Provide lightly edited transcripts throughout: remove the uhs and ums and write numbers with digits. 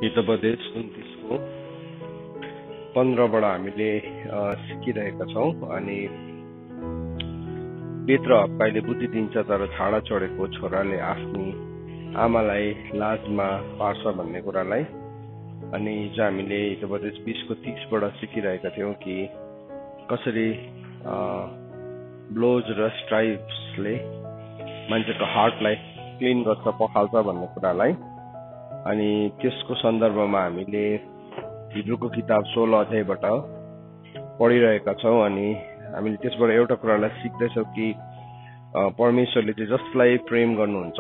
हितोपदेश 29 को 15बाट हामीले सिकिरहेका छौं। अनि बेत्र हप्काइले बुद्धि दिन्छ तर छाडा चढेको छोराले आफ्नी आमालाई लाजमा पार्छ भन्ने कुरालाई। अनि हिजो हामीले हितोपदेश 20 को 30बाट सिकिरहेका थियौं कि कसरी ब्लोज र स्ट्राइप्सले मान्छेको हार्टलाई क्लिन गर्छ, पखाल्छ भन्ने कुरालाई। अनि त्यसको सन्दर्भमा हामीले हिब्रूको किताब 16 अध्यायबाट पढिरहेका छौं। अनि हामीले त्यसबाट एउटा कुरालाई सिक्दैछौं कि परमेश्वरले चाहिँ जसलाई प्रेम गर्नुहुन्छ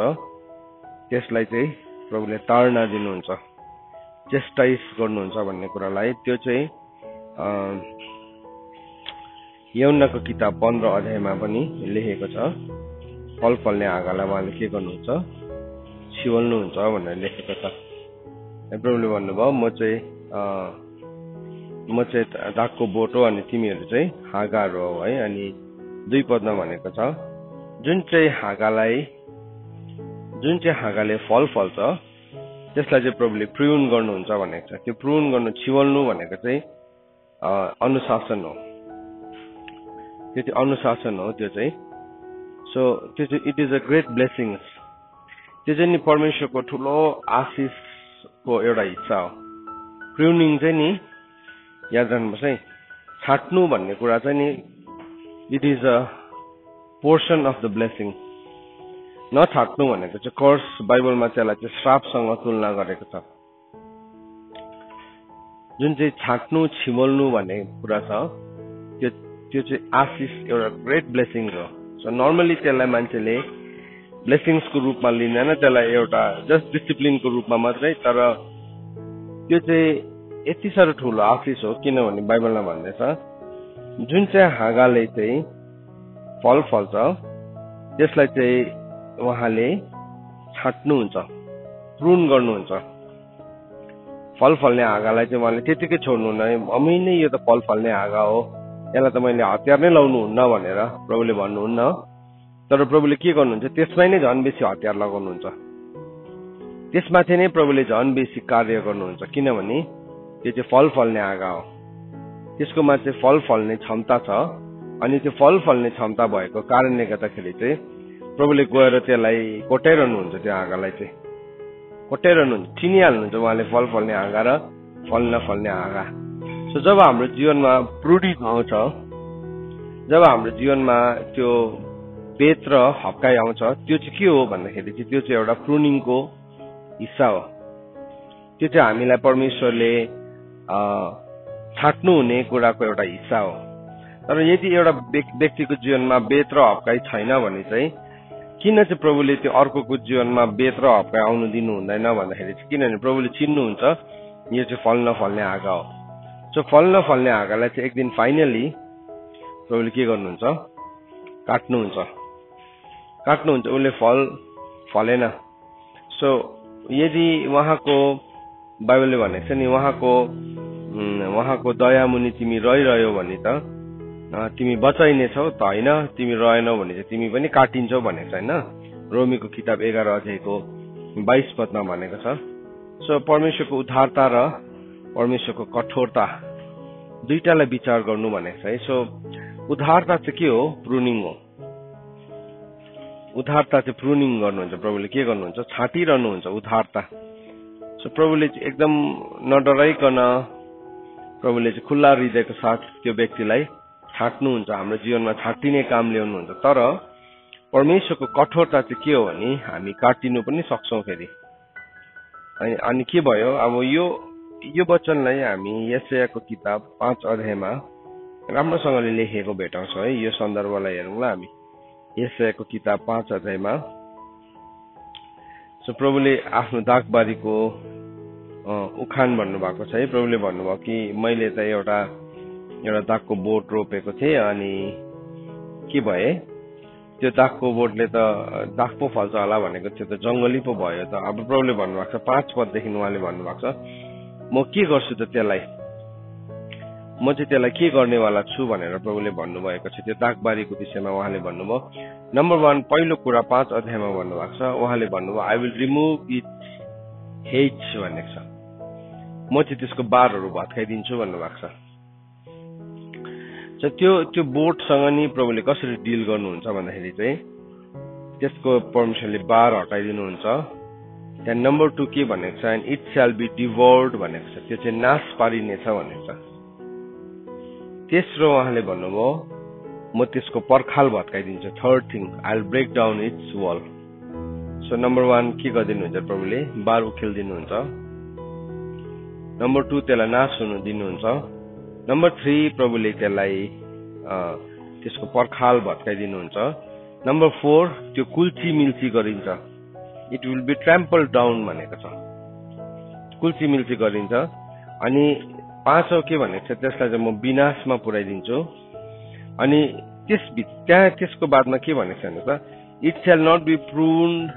त्यसलाई चाहिँ प्रभुले ताडना दिनुहुन्छ, चेस्टाइज गर्नुहुन्छ भन्ने कुरालाई। त्यो चाहिँ यूहन्नाको किताब 15 अध्यायमा पनि लेखेको छ। फल फल्ने हाँगालाई उहाँले के गर्नुहुन्छ, छिवल्नुहुन्छ भनेर लेखेको छ। प्रभुले भन्नुभयो म चाहिँ दागको बोट हो अनि तिमीहरू चाहिँ हाँगाहरू हो है। अनि 2 पदमा भनेको छ जुन चाहिँ हाँगाले फल फल्छ त्यसलाई चाहिँ प्रभुले प्रुन गर्नुहुन्छ भनेको छ। त्यो प्रुन गर्नु, छिवल्नु भनेको चाहिँ अनुशासन हो। त्यो चाहिँ अनुशासन हो। त्यो चाहिँ त्यो चाहिँ it is a great blessings. त्यो चाहिँ नि परमेश्वरको ठुलो आशिषको एउटा हिस्सा हो। प्रुनिङ चाहिँ नि याद राख्नुपर्छ है, छाट्नु भन्ने कुरा चाहिँ नि it is a portion of the blessing. नछाट्नु भनेको चाहिँ कर्स, बाइबलमा त्यसलाई चाहिँ श्रापसँग तुलना गरेको छ। जुन चाहिँ छाट्नु, छिमल्नु भन्ने कुरा छ त्यो चाहिँ आशिष, एउटा ग्रेट ब्लेसिङ हो। सो नर्मली त्यसलाई मान्छेले ब्लेसिङ्सको रूपमा लिँदैन, त्यसलाई एउटा जस्ट डिसिप्लिनको रूपमा मात्रै। तर त्यो चाहिँ यति साह्रो ठुलो आशिष हो किनभने बाइबलमा भन्दैछ जुन चाहिँ हाँगाले चाहिँ फल फल्छ त्यसलाई चाहिँ उहाँले छाट्नुहुन्छ, प्रुन गर्नुहुन्छ। फल फल्ने हाँगालाई चाहिँ उहाँले त्यतिकै छोड्नुहुन्न, अमै नै यो त फल फल्ने हाँगा हो, यसलाई त मैले हतियार नै लाउनुहुन्न भनेर प्रभुले भन्नुहुन्न। तर प्रभुले के गर्नुहुन्छ, त्यसमै नै झन् बेसी हतियार लगाउनुहुन्छ। त्यसमाथि नै प्रभुले झन् बेसी कार्य गर्नुहुन्छ किनभने त्यो चाहिँ फल फल्ने हाँगा हो। त्यसकोमा चाहिँ फल फल्ने क्षमता छ। अनि त्यो फल फल्ने क्षमता भएको कारणले गर्दाखेरि चाहिँ प्रभुले गएर त्यसलाई कोट्याइरहनुहुन्छ। त्यो हाँगालाई चाहिँ कोट्याइरहनुहुन्छ, चिनिहाल्नुहुन्छ उहाँले फल फल्ने हाँगा र फल नफल्ने हाँगा। सो जब हाम्रो जीवनमा प्रुनिङ आउँछ, जब हाम्रो जीवनमा त्यो बेत र हप्काइ आउँछ, त्यो चाहिँ के हो भन्दाखेरि चाहिँ त्यो चाहिँ एउटा प्रुनिङको हिस्सा हो। त्यो चाहिँ हामीलाई परमेश्वरले छाट्नु हुने कुराको एउटा हिस्सा हो। तर यदि एउटा व्यक्तिको जीवनमा बेत र हप्काइ छैन भने चाहिँ किन चाहिँ प्रभुले त्यो अर्कोको जीवनमा बेत र हप्काइ आउनु दिनु हुँदैन भन्दाखेरि चाहिँ किनभने प्रभुले चिन्नुहुन्छ यो चाहिँ फल नफल्ने हाँगा हो। सो फल नफल्ने हाँगालाई चाहिँ एक दिन फाइनली प्रभुले के गर्नुहुन्छ, काट्नुहुन्छ। उसले फल फलेन। सो यदि उहाँको बाइबलले भनेको छ नि उहाँको दया मुनि तिमी रहिरह्यौ भने त तिमी बचाइनेछौ त होइन, तिमी रहेनौ भने चाहिँ तिमी पनि काटिन्छौ भनेको छ होइन। रोमीको किताब 11 अध्यायको 22 पदमा भनेको छ। सो परमेश्वरको उद्धारता र परमेश्वरको कठोरता दुईटालाई विचार गर्नु भनेको छ है। सो उद्धारता चाहिँ के हो, प्रुनिङ हो। उद्धारता चाहिँ प्रुनिङ गर्नुहुन्छ। प्रभुले के गर्नुहुन्छ, छाटिरहनुहुन्छ उद्धारता। सो प्रभुले चाहिँ एकदम नडराइकन प्रभुले चाहिँ खुल्ला हृदयको साथ त्यो व्यक्तिलाई छाट्नुहुन्छ, हाम्रो जीवनमा छाटिने काम ल्याउनुहुन्छ। तर परमेश्वरको कठोरता चाहिँ के हो भने हामी काटिनु पनि सक्छौँ फेरि। अनि के भयो, अब यो वचनलाई हामी यशायाको किताब 5 अध्यायमा राम्रोसँगले लेखेको भेटाउँछौँ है। यो सन्दर्भलाई हेरौँला हामी। यशायाको किताब 5 अध्यायमा सो प्रभुले आफ्नो दागबारीको उखान भन्नुभएको छ है। प्रभुले भन्नुभयो कि मैले त एउटा दागको बोट रोपेको थिएँ अनि के भए, त्यो दागको बोटले त दाग पो फल्छ होला भनेको थियो त जङ्गली पो भयो त। अब प्रभुले भन्नुभएको छ 5 पददेखि उहाँले भन्नुभएको छ म के गर्छु त त्यसलाई, म चाहिँ त्यसलाई के गर्नेवाला छु भनेर प्रभुले भन्नुभएको छ। त्यो दागबारीको विषयमा उहाँले भन्नुभयो नम्बर 1 पहिलो कुरा 5 अध्यायमा भन्नुभएको छ। उहाँले भन्नुभयो I will remove its hates भनेको छ। म चाहिँ त्यसको बारहरू भत्काइदिन्छु भन्नुभएको छ। त्यो बोटसँग नि प्रभुले कसरी डिल गर्नुहुन्छ भन्दाखेरि चाहिँ त्यसको परमेश्वरले बार हटाइदिनुहुन्छ। त्यहाँ नम्बर 2 के भनेको छ, एन्ड इट स्याल बी डिभोर्ड भनेको छ, त्यो चाहिँ नाश पारिनेछ भनेको छ। तेस्रो उहाँले भन्नुभयो म त्यसको पर्खाल भत्काइदिन्छु। Third thing, I will break down its wall. So number 1 के गरिदिनुहुन्छ प्रभुले, बार उखेल्दिनुहुन्छ। नम्बर 2 त्यसलाई नाश हुनु दिनुहुन्छ। नम्बर 3 प्रभुले त्यसलाई त्यसको पर्खाल भत्काइदिनुहुन्छ। नम्बर 4 त्यो कुल्ची मिल्ची गरिन्छ, इट विल बी ट्राम्पल डाउन भनेको छ, कुल्ची मिल्ची गरिन्छ। अनि 5औं के भनेको छ, त्यसलाई चाहिँ म विनाशमा पुर्याइदिन्छु। अनि त्यहाँ त्यसको बादमा के भनेको छ भने इट स्याल नट बी प्रुन्ड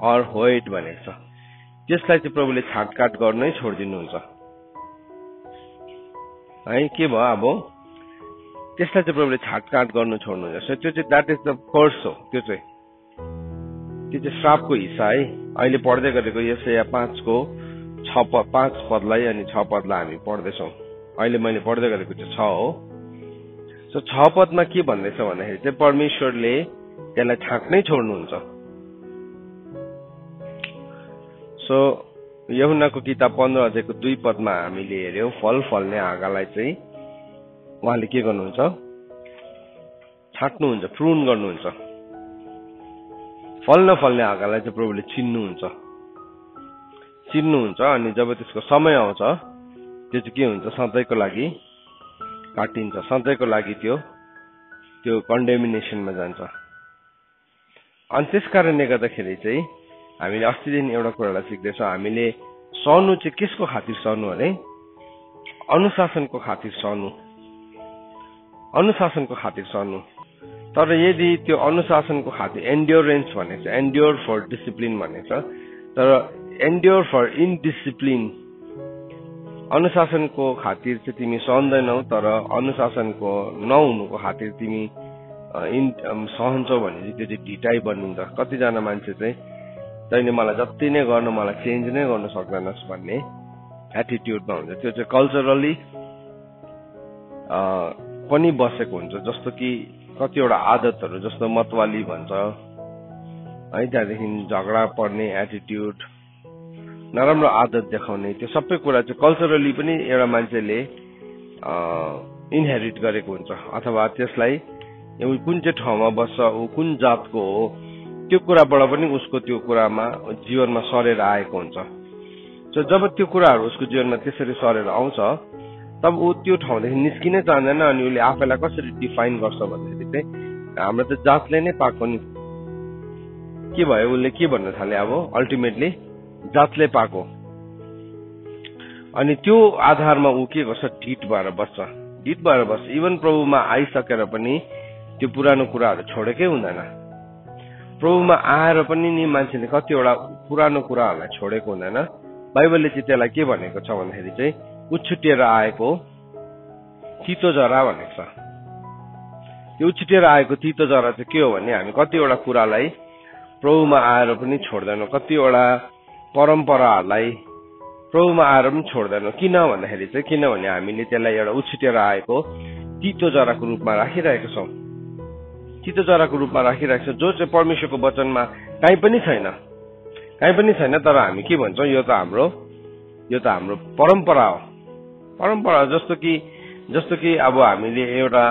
अर होइड भनेको छ, त्यसलाई चाहिँ प्रभुले छाटकाट गर्नै छोडिदिनुहुन्छ है। के भयो अब त्यसलाई चाहिँ प्रभुले छाटकाट गर्नु छोड्नुहुन्छ। त्यो चाहिँ द्याट इज द कर्स हो, त्यो चाहिँ श्रापको हिस्सा है। अहिले पढ्दै गरेको यशाया 5को 5 पदलाई अनि 6 पदलाई हामी पढ्दैछौँ। अहिले मैले पढ्दै गरेको चाहिँ 6 हो। सो 6 पदमा के भन्दैछ भन्दाखेरि चाहिँ परमेश्वरले त्यसलाई छाट्नै छोड्नुहुन्छ। सो यूहन्नाको किताब 15 अध्यायको 2 पदमा हामीले हेर्यौं, फल फल्ने हाँगालाई चाहिँ उहाँले के गर्नुहुन्छ, छाट्नुहुन्छ, प्रुन गर्नुहुन्छ। फल नफल्ने हाँगालाई चाहिँ प्रभुले चिन्नुहुन्छ। अनि जब त्यसको समय आउँछ त्यो चाहिँ के हुन्छ, सधैँको लागि काटिन्छ, सधैँको लागि त्यो कन्डेमिनेसनमा जान्छ। अनि त्यस कारणले गर्दाखेरि चाहिँ हामीले अस्तिदेखि एउटा कुरालाई सिक्दैछौँ, हामीले सहनु चाहिँ केसको खातिर सहनु अरे, अनुशासनको खातिर सहनु, अनुशासनको खातिर सहनु। तर यदि त्यो अनुशासनको खातिर एन्ड्योरेन्स भनेको छ, एन्ड्योर फर डिसिप्लिन भनेको छ, तर एन्ड्योर फर इनडिसिप्लिन, अनुशासनको खातिर चाहिँ तिमी सहँदैनौ तर अनुशासनको नहुनुको खातिर तिमी सहन्छौ भने त्यो चाहिँ ढिटाइ बनिन्छ। कतिजना मान्छे चाहिँ तैँले मलाई जति नै गर्नु, मलाई चेन्ज नै गर्नु सक्दैनस् भन्ने एटिट्युडमा हुन्छ। त्यो चाहिँ कल्चरली पनि बसेको हुन्छ। जस्तो कि कतिवटा आदतहरू, जस्तो मतवाली भन्छ है, त्यहाँदेखि झगडा पर्ने एटिट्युड, नराम्रो आदत देखाउने, त्यो सबै कुरा चाहिँ कल्चरली पनि एउटा मान्छेले इनहेरिट गरेको हुन्छ। अथवा त्यसलाई कुन चाहिँ ठाउँमा बस्छ, ऊ कुन जातको हो, त्यो कुराबाट पनि उसको त्यो कुरामा जीवनमा सरेर आएको हुन्छ। सो जब त्यो कुराहरू उसको जीवनमा त्यसरी सरेर आउँछ तब ऊ त्यो ठाउँदेखि निस्किनै चाहँदैन। अनि उसले आफैलाई कसरी डिफाइन गर्छ भन्दाखेरि चाहिँ हाम्रो त जातले नै पाएको नि, के भयो, उसले के भन्न थाले, अब अल्टिमेटली जातले पाएको। अनि त्यो आधारमा ऊ के गर्छ, ढिट भएर बस्छ। इभन प्रभुमा आइसकेर पनि त्यो पुरानो कुराहरू छोडेकै हुँदैन। प्रभुमा आएर पनि नि मान्छेले कतिवटा पुरानो कुराहरूलाई छोडेको हुँदैन। बाइबलले चाहिँ त्यसलाई के भनेको छ भन्दाखेरि चाहिँ उछुटिएर आएको तितो जरा भनेको छ। त्यो उछुटिएर आएको तितो जरा चाहिँ के हो भने हामी कतिवटा कुरालाई प्रभुमा आएर पनि छोड्दैनौँ, कतिवटा परम्पराहरूलाई प्रभुमा आएर पनि छोड्दैनौँ। किन भन्दाखेरि चाहिँ किनभने हामीले त्यसलाई एउटा उछुटेर आएको तितो जराको रूपमा राखिरहेको छौँ, तितो जराको रूपमा राखिरहेको छौँ, जो चाहिँ परमेश्वरको वचनमा कहीँ पनि छैन। तर हामी के भन्छौँ, यो त हाम्रो परम्परा हो। परम्परा जस्तो कि अब हामीले एउटा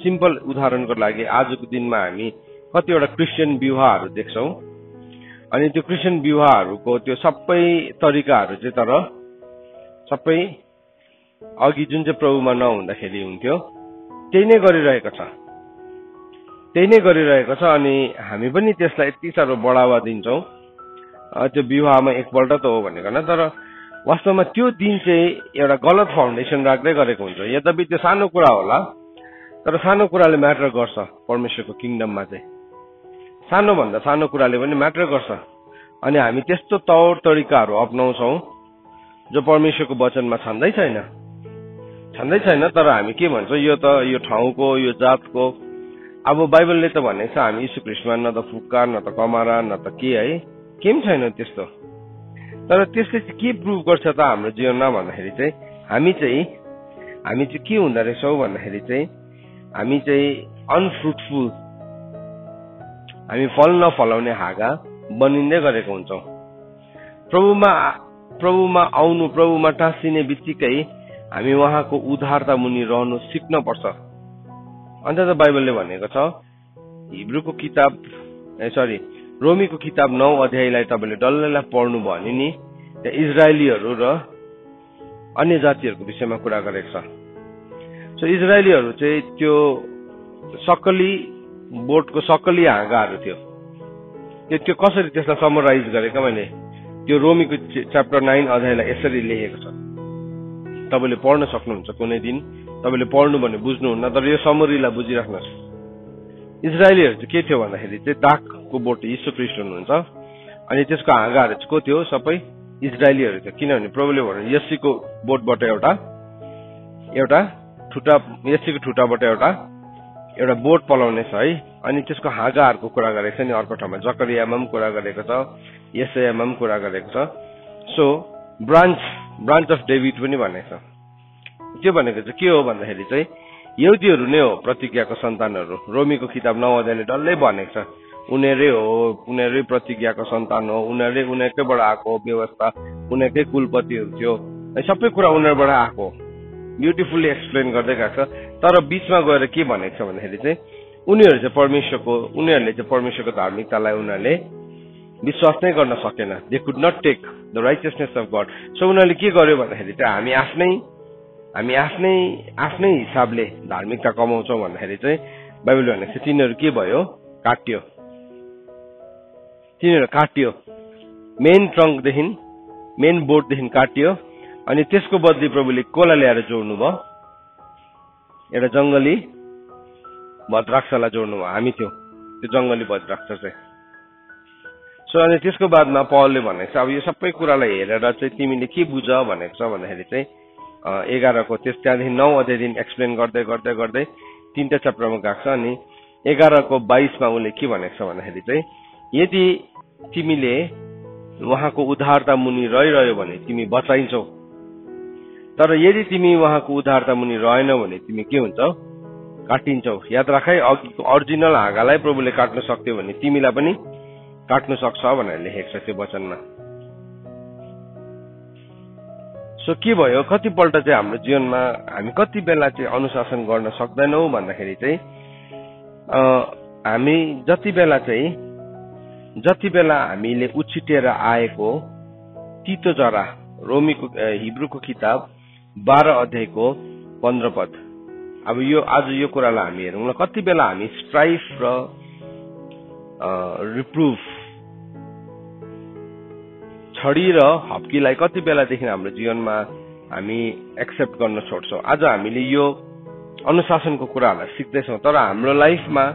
सिम्पल उदाहरणको लागि आजको दिनमा हामी कतिवटा क्रिस्चियन विवाहहरू देख्छौँ। अनि त्यो क्रिस्चियन विवाहहरूको त्यो सबै तरिकाहरू चाहिँ तर सबै अघि जुन चाहिँ प्रभुमा नहुँदाखेरि हुन्थ्यो त्यही नै गरिरहेको छ। अनि हामी पनि त्यसलाई यति साह्रो बढावा दिन्छौँ। त्यो विवाहमा एकपल्ट त हो भनेको न, तर वास्तवमा त्यो दिन चाहिँ एउटा गलत फाउन्डेसन राख्दै गरेको हुन्छ। यद्यपि त्यो सानो कुरा होला, तर सानो कुराले म्याटर गर्छ। परमेश्वरको किङडममा चाहिँ सानोभन्दा सानो कुराले पनि म्याटर गर्छ। अनि हामी त्यस्तो तौर तरिकाहरू अप्नाउँछौँ जो परमेश्वरको वचनमा छँदै छैन। तर हामी के भन्छौँ, यो त यो ठाउँको, यो जातको। अब बाइबलले त भनेको छ हामी यीशु ख्रीष्टमा न त फुक्का, न त कमारा, न त के है, केही पनि छैन त्यस्तो। तर त्यसले चाहिँ के प्रुभ गर्छ त हाम्रो जीवनमा भन्दाखेरि चाहिँ हामी चाहिँ के हुँदो रहेछौँ भन्दाखेरि चाहिँ हामी चाहिँ अनफ्रुटफुल, हामी फल नफलाउने हाँगा बनिँदै गरेको हुन्छौँ। प्रभुमा आउनु, प्रभुमा टाँसिने बित्तिकै हामी उहाँको उद्धारता मुनि रहनु सिक्न पर्छ। अन्त त बाइबलले भनेको छ, रोमीको किताब 9 अध्यायलाई तपाईँले डल्लैलाई पढ्नु भयो भने नि त्यहाँ इजरायलीहरू र अन्य जातिहरूको विषयमा कुरा गरेको छ। सो इजरायलीहरू चाहिँ त्यो बोटको सक्कली हाँगाहरू थियो। त्यो कसरी त्यसलाई समराइज गरेको मैले त्यो रोमीको च्याप्टर 9 अध्यायलाई यसरी लेखेको छ। तपाईँले पढ्न सक्नुहुन्छ कुनै दिन, तपाईँले पढ्नु भने बुझ्नुहुन्न, तर यो समरीलाई बुझिराख्नुहोस्। इजरायलीहरू चाहिँ के थियो भन्दाखेरि चाहिँ दागको बोट यीशु ख्रीष्ट हुनुहुन्छ, अनि त्यसको हाँगाहरू चाहिँ को थियो? सबै इजरायलीहरू थियो। किनभने प्रभुले भन्नु यस्सीको बोटबाट एउटा यस्सीको ठुटाबाट एउटा बोट पलाउने छ है। अनि त्यसको हाँगाहरूको कुरा गरेको छ नि अर्को ठाउँमा, जकरियामा पनि कुरा गरेको छ, यशायामा पनि कुरा गरेको छ। सो ब्रान्च अफ डेभिड पनि भनेको छ। त्यो भनेको चाहिँ के हो भन्दाखेरि चाहिँ यहुदीहरू नै हो प्रतिज्ञाको सन्तानहरू। रोमीको किताब 9 अध्यायले डल्लै भनेको छ उनीहरै प्रतिज्ञाको सन्तान हो, उनीहरूकैबाट आएको व्यवस्था, उनीहरूकै कुलपतिहरू थियो, सबै कुरा उनीहरूबाट आएको। ब्युटिफुल्ली एक्सप्लेन गर्दै गएको छ। तर बीचमा गएर के भनेको छ भन्दाखेरि चाहिँ उनीहरूले चाहिँ परमेश्वरको धार्मिकतालाई उनीहरूले विश्वास नै गर्न सकेन। They could not take the righteousness of God. So उनीहरूले के गर्यो भन्दाखेरि चाहिँ हामी आफ्नै हिसाबले धार्मिकता कमाउँछौँ भन्दाखेरि चाहिँ बाइबलले भनेको छ तिनीहरू के भयो? काटियो। मेन बोर्डदेखि काटियो। अनि त्यसको बदली प्रभुले कोला ल्याएर जोड्नु भयो? एउटा जङ्गली भद्राक्षलाई जोड्नु भयो। हामी थियो त्यो जङ्गली भद्राक्ष चाहिँ। सो अनि त्यसको बादमा पौलले भनेको छ अब यो सबै कुरालाई हेरेर चाहिँ तिमीले के बुझ भनेको छ भन्दाखेरि चाहिँ 11को त्यहाँदेखि 9 अध्यायदेखि एक्सप्लेन गर्दै गर्दै गर्दै 3टा च्याप्टरमा गएको छ। अनि 11को 22मा उसले के भनेको छ भन्दाखेरि चाहिँ यदि तिमीले उहाँको उद्धारता मुनि रहिरह्यो भने तिमी बचाइन्छौ, तर यदि तिमी उहाँको उद्धारता मुनि रहेनौ भने तिमी के हुन्छौ? काटिन्छौ। याद राख है, अघिको ओरिजिनल हाँगालाई प्रभुले काट्न सक्थ्यो भने तिमीलाई पनि काट्नु सक्छ भनेर लेखेको छ त्यो वचनमा। सो के भयो? कतिपल्ट चाहिँ हाम्रो जीवनमा हामी कति बेला चाहिँ अनुशासन गर्न सक्दैनौ भन्दाखेरि चाहिँ हामी जति बेला हामीले उछिटेर आएको तीतो जरा, रोमीको हिब्रूको किताब 12 अध्यायको 15 पद। अब आज यो कुरालाई हामी हेरौँ न, कति बेला हामी स्ट्राइफ र रिप्रुफ, छडी र हप्कीलाई कति बेलादेखि हाम्रो जीवनमा हामी एक्सेप्ट गर्न छोड्छौँ। आज हामीले यो अनुशासनको कुराहरूलाई सिक्दैछौँ, तर हाम्रो लाइफमा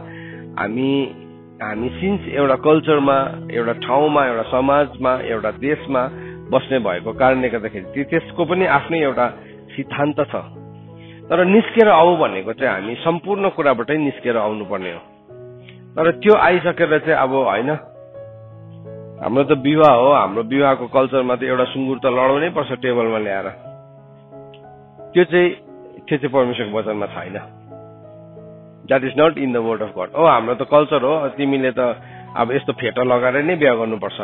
हामी सिन्स एउटा कल्चरमा, एउटा ठाउँमा, एउटा समाजमा, एउटा देशमा बस्ने भएको कारणले गर्दाखेरि त्यसको पनि आफ्नै एउटा सिद्धान्त छ। तर निस्केर आऊ भनेको चाहिँ हामी सम्पूर्ण कुराबाटै निस्केर आउनुपर्ने हो। तर त्यो आइसकेर चाहिँ अब होइन, हाम्रो त विवाह हो, हाम्रो विवाहको कल्चरमा त एउटा सुँगुर त लडाउनै पर्छ टेबलमा ल्याएर। त्यो चाहिँ परमेश्वरको वचनमा छैन। That is not in the word of God. हाम्रो त कल्चर हो, तिमीले त अब यस्तो फेटो लगाएर नै बिहा गर्नुपर्छ,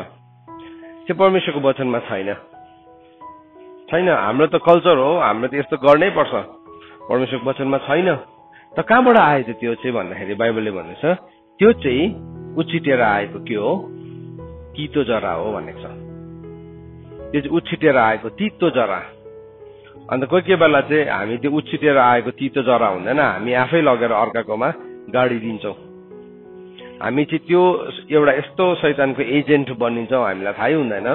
त्यो परमेश्वरको वचनमा छैन। हाम्रो त कल्चर हो, हाम्रो त यस्तो गर्नै पर्छ, परमेश्वरको वचनमा छैन। त कहाँबाट आयो त्यो चाहिँ भन्दाखेरि बाइबलले भनेको छ त्यो चाहिँ उछिटेर आएको के हो? तीतो जरा हो भनेको छ। त्यो चाहिँ उछिटेर आएको तीतो जरा। अन्त कोही बेला चाहिँ हामी त्यो उछिटेर आएको तीतो जरा हुँदैन, हामी आफै लगेर अर्काकोमा गाडिदिन्छौँ। हामी चाहिँ त्यो एउटा यस्तो शैतानको एजेन्ट बनिन्छौँ, हामीलाई थाहै हुँदैन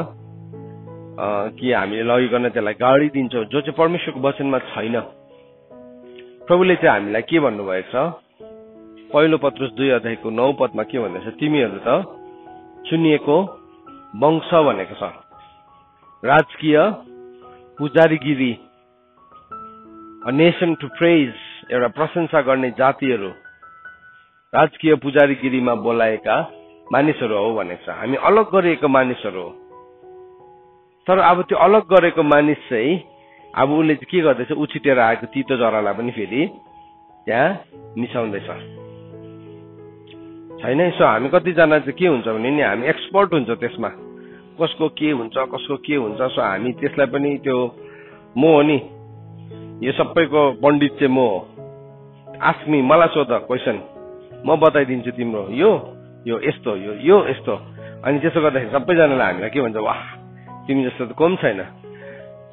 कि हामीले लगिकन त्यसलाई गाडिदिन्छौँ, जो चाहिँ परमेश्वरको वचनमा छैन। प्रभुले चाहिँ हामीलाई के भन्नुभएको छ? 1 पत्रुस 2 अध्यायको 9 पदमा के भन्दैछ? तिमीहरू त चुनिएको वंश भनेको छ, राजकीय पुजारीगिरी, अ नेसन टु प्रेज, एउटा प्रशंसा गर्ने जातिहरू, राजकीय पुजारीगिरीमा बोलाएका मानिसहरू हो भनेको छ। हामी अलग गरिएको मानिसहरू हो। तर अब त्यो अलग गरेको मानिस चाहिँ अब उसले के गर्दैछ, उछिटेर आएको तितो जरालाई पनि फेरि त्यहाँ मिसाउँदैछ छैन। सो हामी कतिजना चाहिँ के हुन्छ भने नि हामी एक्सपर्ट हुन्छ त्यसमा, कसको के हुन्छ कसको के हुन्छ। सो हामी त्यसलाई पनि त्यो म हो नि, यो सबैको पण्डित चाहिँ म हो। आस्मी, मलाई सोध क्वेसन, म बताइदिन्छु तिम्रो यो यो यस्तो यो यो यस्तो। अनि त्यसो गर्दाखेरि सबैजनाले हामीलाई के भन्छ, वाह तिमी जस्तो त कम छैन।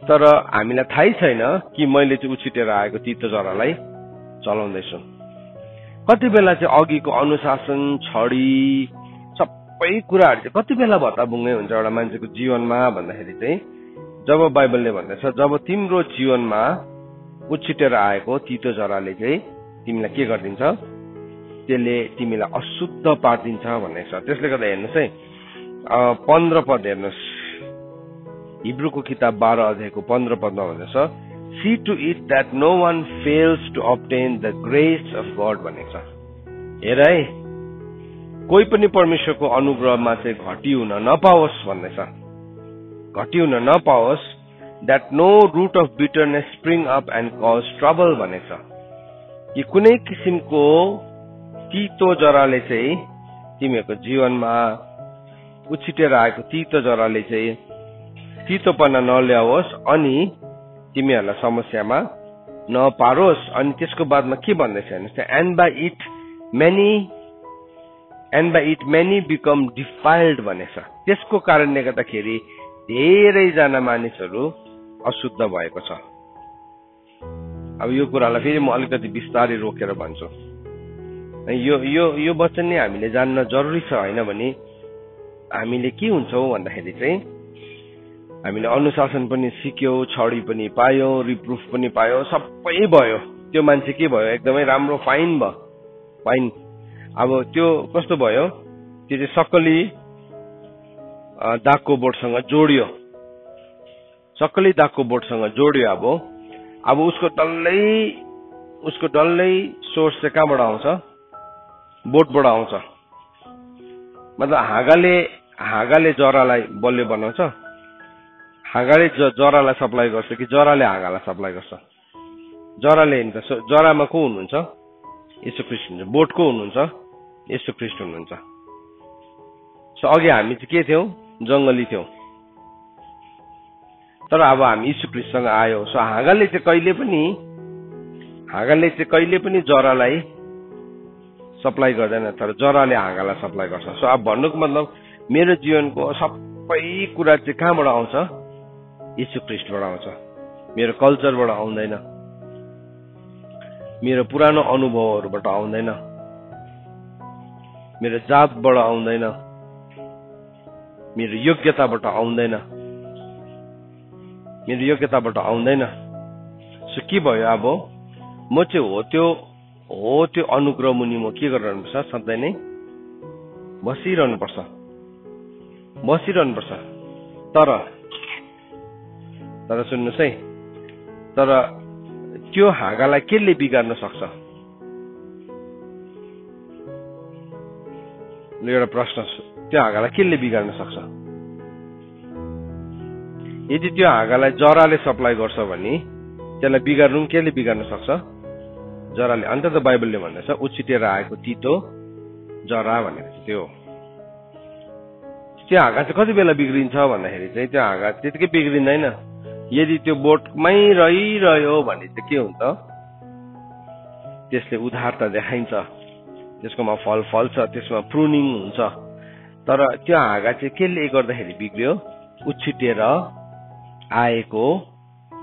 तर हामीलाई थाहै छैन कि मैले चाहिँ उछिटेर आएको तितो जरालाई चलाउँदैछु। कति बेला चाहिँ अघिको अनुशासन छडी सबै कुराहरू चाहिँ कति बेला भत्ताभुङ्गै हुन्छ एउटा मान्छेको जीवनमा भन्दाखेरि चाहिँ जब बाइबलले भन्दछ जब तिम्रो जीवनमा उछिटेर आएको तितो जराले चाहिँ तिमीलाई के गरिदिन्छ, त्यसले तिमीलाई अशुद्ध पार्दिन्छ भन्ने छ। त्यसले गर्दा हेर्नुहोस् है 15 पद हेर्नुहोस्, हिब्रूको किताब 12 अध्यायको 15 पदमा भन्दछ, see to it that no one fails to obtain the grace of God भनेको छ। हेर है, कोही पनि परमेश्वरको अनुग्रहमा चाहिँ घटी हुन नपाओस् भन्दैछ, घटी हुन नपाओस्। that no root of bitterness spring up and cause trouble भनेको छ कि कुनै किसिमको तितो जराले चाहिँ तिमीहरूको जीवनमा उछिटेर आएको तितो जराले चाहिँ तितोपना नल्याओस् अनि तिमीहरूलाई समस्यामा नपारोस्। अनि त्यसको बादमा के भन्दैछ हेर्नुहोस्, and by it many become defiled भनेछ। त्यसको कारणले गर्दाखेरि धेरैजना मानिसहरू अशुद्ध भएको छ। अब यो कुरालाई फेरि म अलिकति बिस्तारै रोकेर भन्छु। यो वचन नै हामीले जान्न जरुरी छ, होइन भने हामीले के हुन्छौँ भन्दाखेरि चाहिँ हामीले अनुशासन पनि सिक्यौँ, छडी पनि पायौँ, रिप्रुफ पनि पायौँ, सबै भयो। त्यो मान्छे के भयो, एकदमै राम्रो फाइन भयो, फाइन। अब त्यो कस्तो भयो, त्यो चाहिँ सक्कली दागको बोर्डसँग जोडियो, सक्कली दागको बोर्डसँग जोडियो। अब उसको डल्लै सोर्स चाहिँ कहाँबाट आउँछ, बोटबाट आउँछ। मतलब हाँगाले जरालाई बलियो बनाउँछ, हाँगाले जरालाई सप्लाई गर्छ कि जराले हाँगालाई सप्लाई गर्छ? जराले नि त। जरामा को हुनुहुन्छ, येशू ख्रीष्ट हुनुहुन्छ। बोट को हुनुहुन्छ, येशू ख्रीष्ट हुनुहुन्छ। सो अघि हामी चाहिँ के थियौँ, जंगली थियौँ। तर अब हामी येशू ख्रीष्टसँग आयौँ। सो हाँगाले चाहिँ कहिले पनि जरालाई सप्लाई गर्दैन, तर जराले हाँगालाई सप्लाई गर्छ। सो अब भन्नुको मतलब मेरो जीवनको सबै कुरा चाहिँ कहाँबाट आउँछ, येशू ख्रीष्टबाट आउँछ। मेरो कल्चरबाट आउँदैन, मेरो पुरानो अनुभवहरूबाट आउँदैन, मेरो जातबाट आउँदैन, मेरो योग्यताबाट आउँदैन, सो के भयो, अब म चाहिँ हो त्यो अनुग्रह मुनि म के गरिरहनुपर्छ, सधैँ नै बसिरहनुपर्छ। तर सुन्नुहोस् है, तर त्यो हाँगालाई केले बिगार्न सक्छ? एउटा प्रश्न, त्यो हाँगालाई केले बिगार्न सक्छ? यदि त्यो हाँगालाई जराले सप्लाई गर्छ भने त्यसलाई बिगार्नु केले बिगार्न सक्छ? जराले। अन्त त बाइबलले भन्दछ उछिटेर आएको तितो जरा भनेको त्यो हाँगा चाहिँ कति बेला बिग्रिन्छ भन्दाखेरि चाहिँ त्यो हाँगा त्यतिकै बिग्रिँदैन। यदि त्यो बोटमै रहिरह्यो भने चाहिँ के हुन्छ, त्यसले उदारता देखाइन्छ, त्यसकोमा फल फल्छ, त्यसमा प्रुनिङ हुन्छ। तर त्यो हाँगा चाहिँ केले गर्दाखेरि बिग्रियो, उछिटेर आएको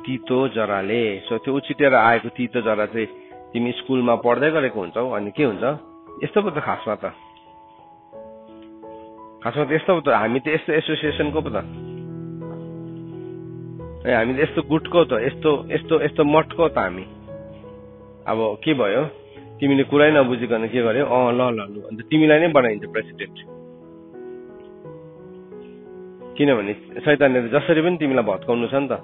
तितो जराले। सो त्यो उछिटेर आएको तितो जरा चाहिँ तिमी स्कुलमा पढ्दै गरेको हुन्छौ, अनि के हुन्छ, यस्तो पो त खासमा त यस्तो पो त, हामी त यस्तो एसोसिएसनको पो त, हामी त यस्तो गुटको त, यस्तो मठको त हामी। अब के भयो, तिमीले कुरै नबुझिकन के गर्यो, ल अन्त तिमीलाई नै बनाइन्छ प्रेसिडेन्ट। किनभने शैतानले जसरी पनि तिमीलाई भत्काउनु छ नि त,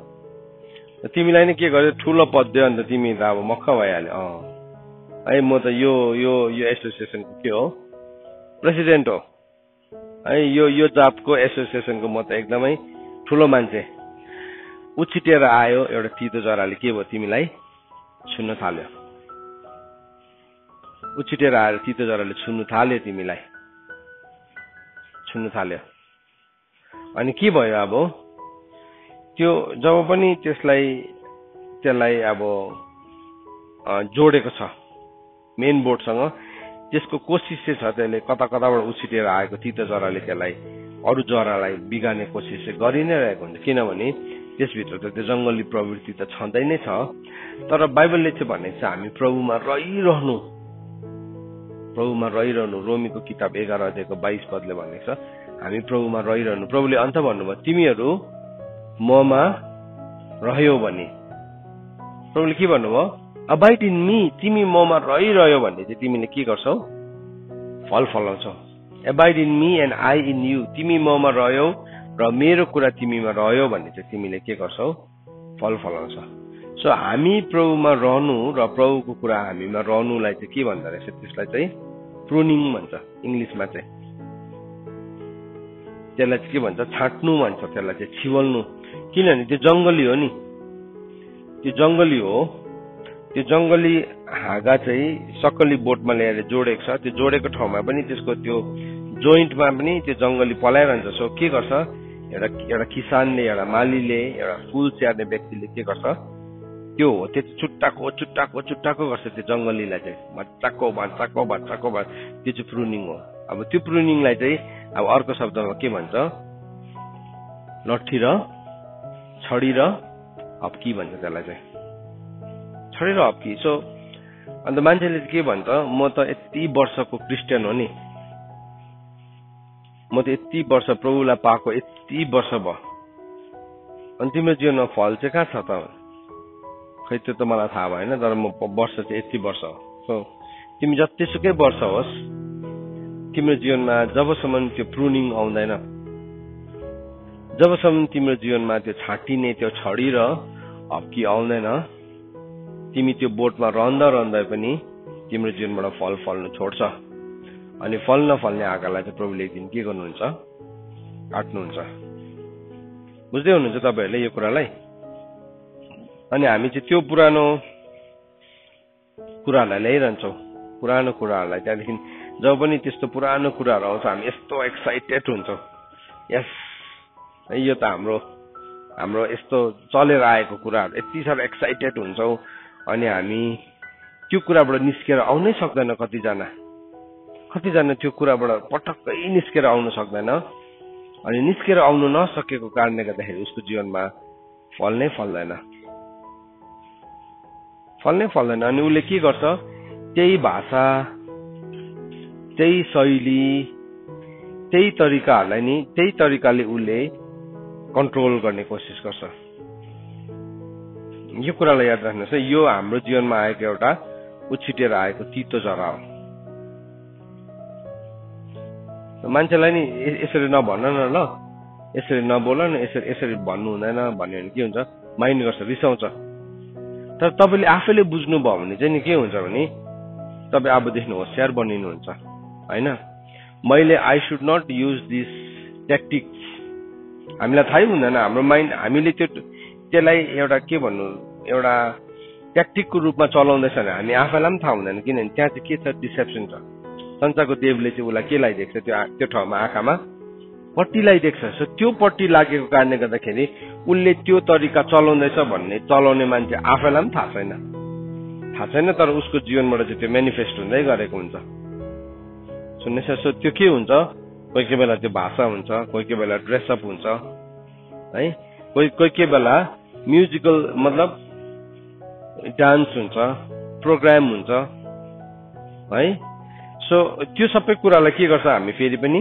तिमीलाई नै के गर्यो, ठुलो पद दियो, अन्त तिमी त अब मक्ख भइहाल्यो। है म त यो एसोसिएसनको के हो, प्रेसिडेन्ट हो है, यो जातको एसोसिएसनको म त एकदमै ठुलो मान्छे उछिटेर आयो एउटा तितो जराले के भयो तिमीलाई छुन्न थाल्यो उछिटेर आएर तितो जराले छुन्न थाल्यो तिमीलाई छुन्न थाल्यो अनि के भयो अब त्यो जब पनि त्यसलाई अब जोडेको छ मेन बोर्डसँग त्यसको कोसिस चाहिँ छ त्यसले कता कताबाट उछिटेर आएको तितो जराले त्यसलाई अरू जरालाई बिगार्ने कोसिस चाहिँ गरि नै रहेको हुन्छ किनभने त्यसभित्र त त्यो जङ्गली प्रवृत्ति त छँदै नै छ तर बाइबलले चाहिँ भनेको छ हामी प्रभुमा रहिरहनु रोमीको किताब 11 अध्यायको 22 पदले भनेको छ हामी प्रभुमा रहिरहनु प्रभुले अन्त भन्नुभयो तिमीहरू ममा रह्यौ भने प्रभुले के भन्नुभयो अबाइड इन मी तिमी ममा रहिरह्यो भने चाहिँ तिमीले के गर्छौ फल फलाउँछौ abide in me and I in you तिमी ममा रह्यौ र मेरो कुरा तिमीमा रह्यो भने चाहिँ तिमीले के गर्छौ फल फलाउँछ सो हामी प्रभुमा रहनु र प्रभुको कुरा हामीमा रहनुलाई चाहिँ के भन्दो रहेछ त्यसलाई चाहिँ प्रुनिङ भन्छ इंग्लिशमा चाहिँ त्यसलाई चाहिँ के भन्छ छाट्नु भन्छ त्यसलाई चाहिँ छिवल्नु किनभने त्यो जंगली हो नि त्यो जंगली हाँगा चाहिँ सक्कली बोटमा ल्याएर जोडेको छ त्यो जोडेको ठाउँमा पनि त्यसको त्यो जोइन्टमा पनि त्यो जंगली पलाइरहन्छ सो के गर्छ एउटा किसानले एउटा मालीले एउटा फूल स्याहार्ने व्यक्तिले के गर्छ त्यो हो त्यो चुट्टाको गर्छ त्यो जंगलीलाई चाहिँ भच्चाको त्यो चाहिँ प्रुनिङ हो अब त्यो प्रुनिङलाई चाहिँ अब अर्को शब्दमा के भन्छ लट्ठी र छडी र हप्की भन्छ त्यसलाई चाहिँ छडी र हप्की सो अन्त मान्छेले के भन्छ म त यति वर्षको क्रिस्चियन हो नि म त यति वर्ष प्रभुलाई पाएको यति वर्ष भयो अनि तिम्रो जीवनमा फल चाहिँ कहाँ छ त खै त्यो त मलाई थाहा भएन तर म वर्ष चाहिँ यति वर्ष हो सो तिमी जतिसुकै वर्ष होस् तिम्रो जीवनमा जबसम्म त्यो प्रुनिङ आउँदैन जबसम्म तिम्रो जीवनमा त्यो छाटिने त्यो छडी र हप्की आउँदैन तिमी त्यो बोटमा रहँदा पनि तिम्रो जीवनबाट फल फल्नु छोड्छ अनि फल नफल्ने आँखालाई चाहिँ प्रभुले एक दिन के गर्नुहुन्छ काट्नुहुन्छ बुझ्दै हुनुहुन्छ तपाईहरुले यो कुरालाई अनि हामी चाहिँ त्यो पुरानो कुरालाई ल्याइरहन्छौँ पुरानो कुराहरूलाई त्यहाँदेखि जब पनि त्यस्तो पुरानो कुराहरू आउँछ हामी यस्तो एक्साइटेड हुन्छौँ यस यो त हाम्रो यस्तो चलेर आएको कुराहरू यति साह्रो एक्साइटेड हुन्छौँ अनि हामी त्यो कुराबाट निस्केर आउनै सक्दैन कतिजना त्यो कुराबाट पटक्कै निस्केर आउन सक्दैन अनि निस्केर आउनु नसकेको कारणले गर्दाखेरि उसको जीवनमा फल नै फल्दैन अनि उसले के गर्छ त्यही भाषा त्यही शैली त्यही तरिकाहरूलाई नि त्यही तरिकाले उसले कन्ट्रोल गर्ने कोसिस गर्छ यो कुरालाई याद राख्नुहोस् है यो हाम्रो जीवनमा आएको एउटा उछिटेर आएको तितो जरा हो मान्छेलाई नि यसरी नभन न ल यसरी नबोल न यसरी भन्नु हुँदैन भन्यो भने के हुन्छ माइन्ड गर्छ रिसाउँछ तर तपाईले आफैले बुझ्नु भयो भने चाहिँ नि के हुन्छ भने तपाई अबदेखि होशियार बनिनुहुन्छ हैन मैले I should not use this tactics हामीलाई थाहै हुँदैन हाम्रो माइन्ड हामीले त्यसलाई एउटा के भन्नु एउटा ट्याक्टिकको रूपमा चलाउँदैछ भने हामी आफैलाई पनि थाहा हुँदैन किनभने त्यहाँ चाहिँ के छ डिसेप्सन छ संसारको देवले चाहिँ उसलाई के लगाइदिएको छ त्यो ठाउँमा आँखामा पट्टी लगाइदिएको छ सो त्यो पट्टी लागेको कारणले गर्दाखेरि उसले त्यो तरिका चलाउँदैछ भन्ने चलाउने मान्छे आफैलाई पनि थाहा छैन तर उसको जीवनबाट चाहिँ त्यो मेनिफेस्ट हुँदै गरेको हुन्छ सुन्नुहोस् सो त्यो के हुन्छ कोही बेला त्यो भाषा हुन्छ कोही बेला ड्रेसअप हुन्छ है कोही बेला म्युजिकल मतलब डान्स हुन्छ प्रोग्राम हुन्छ है सो त्यो सबै कुरालाई के गर्छ हामी फेरि पनि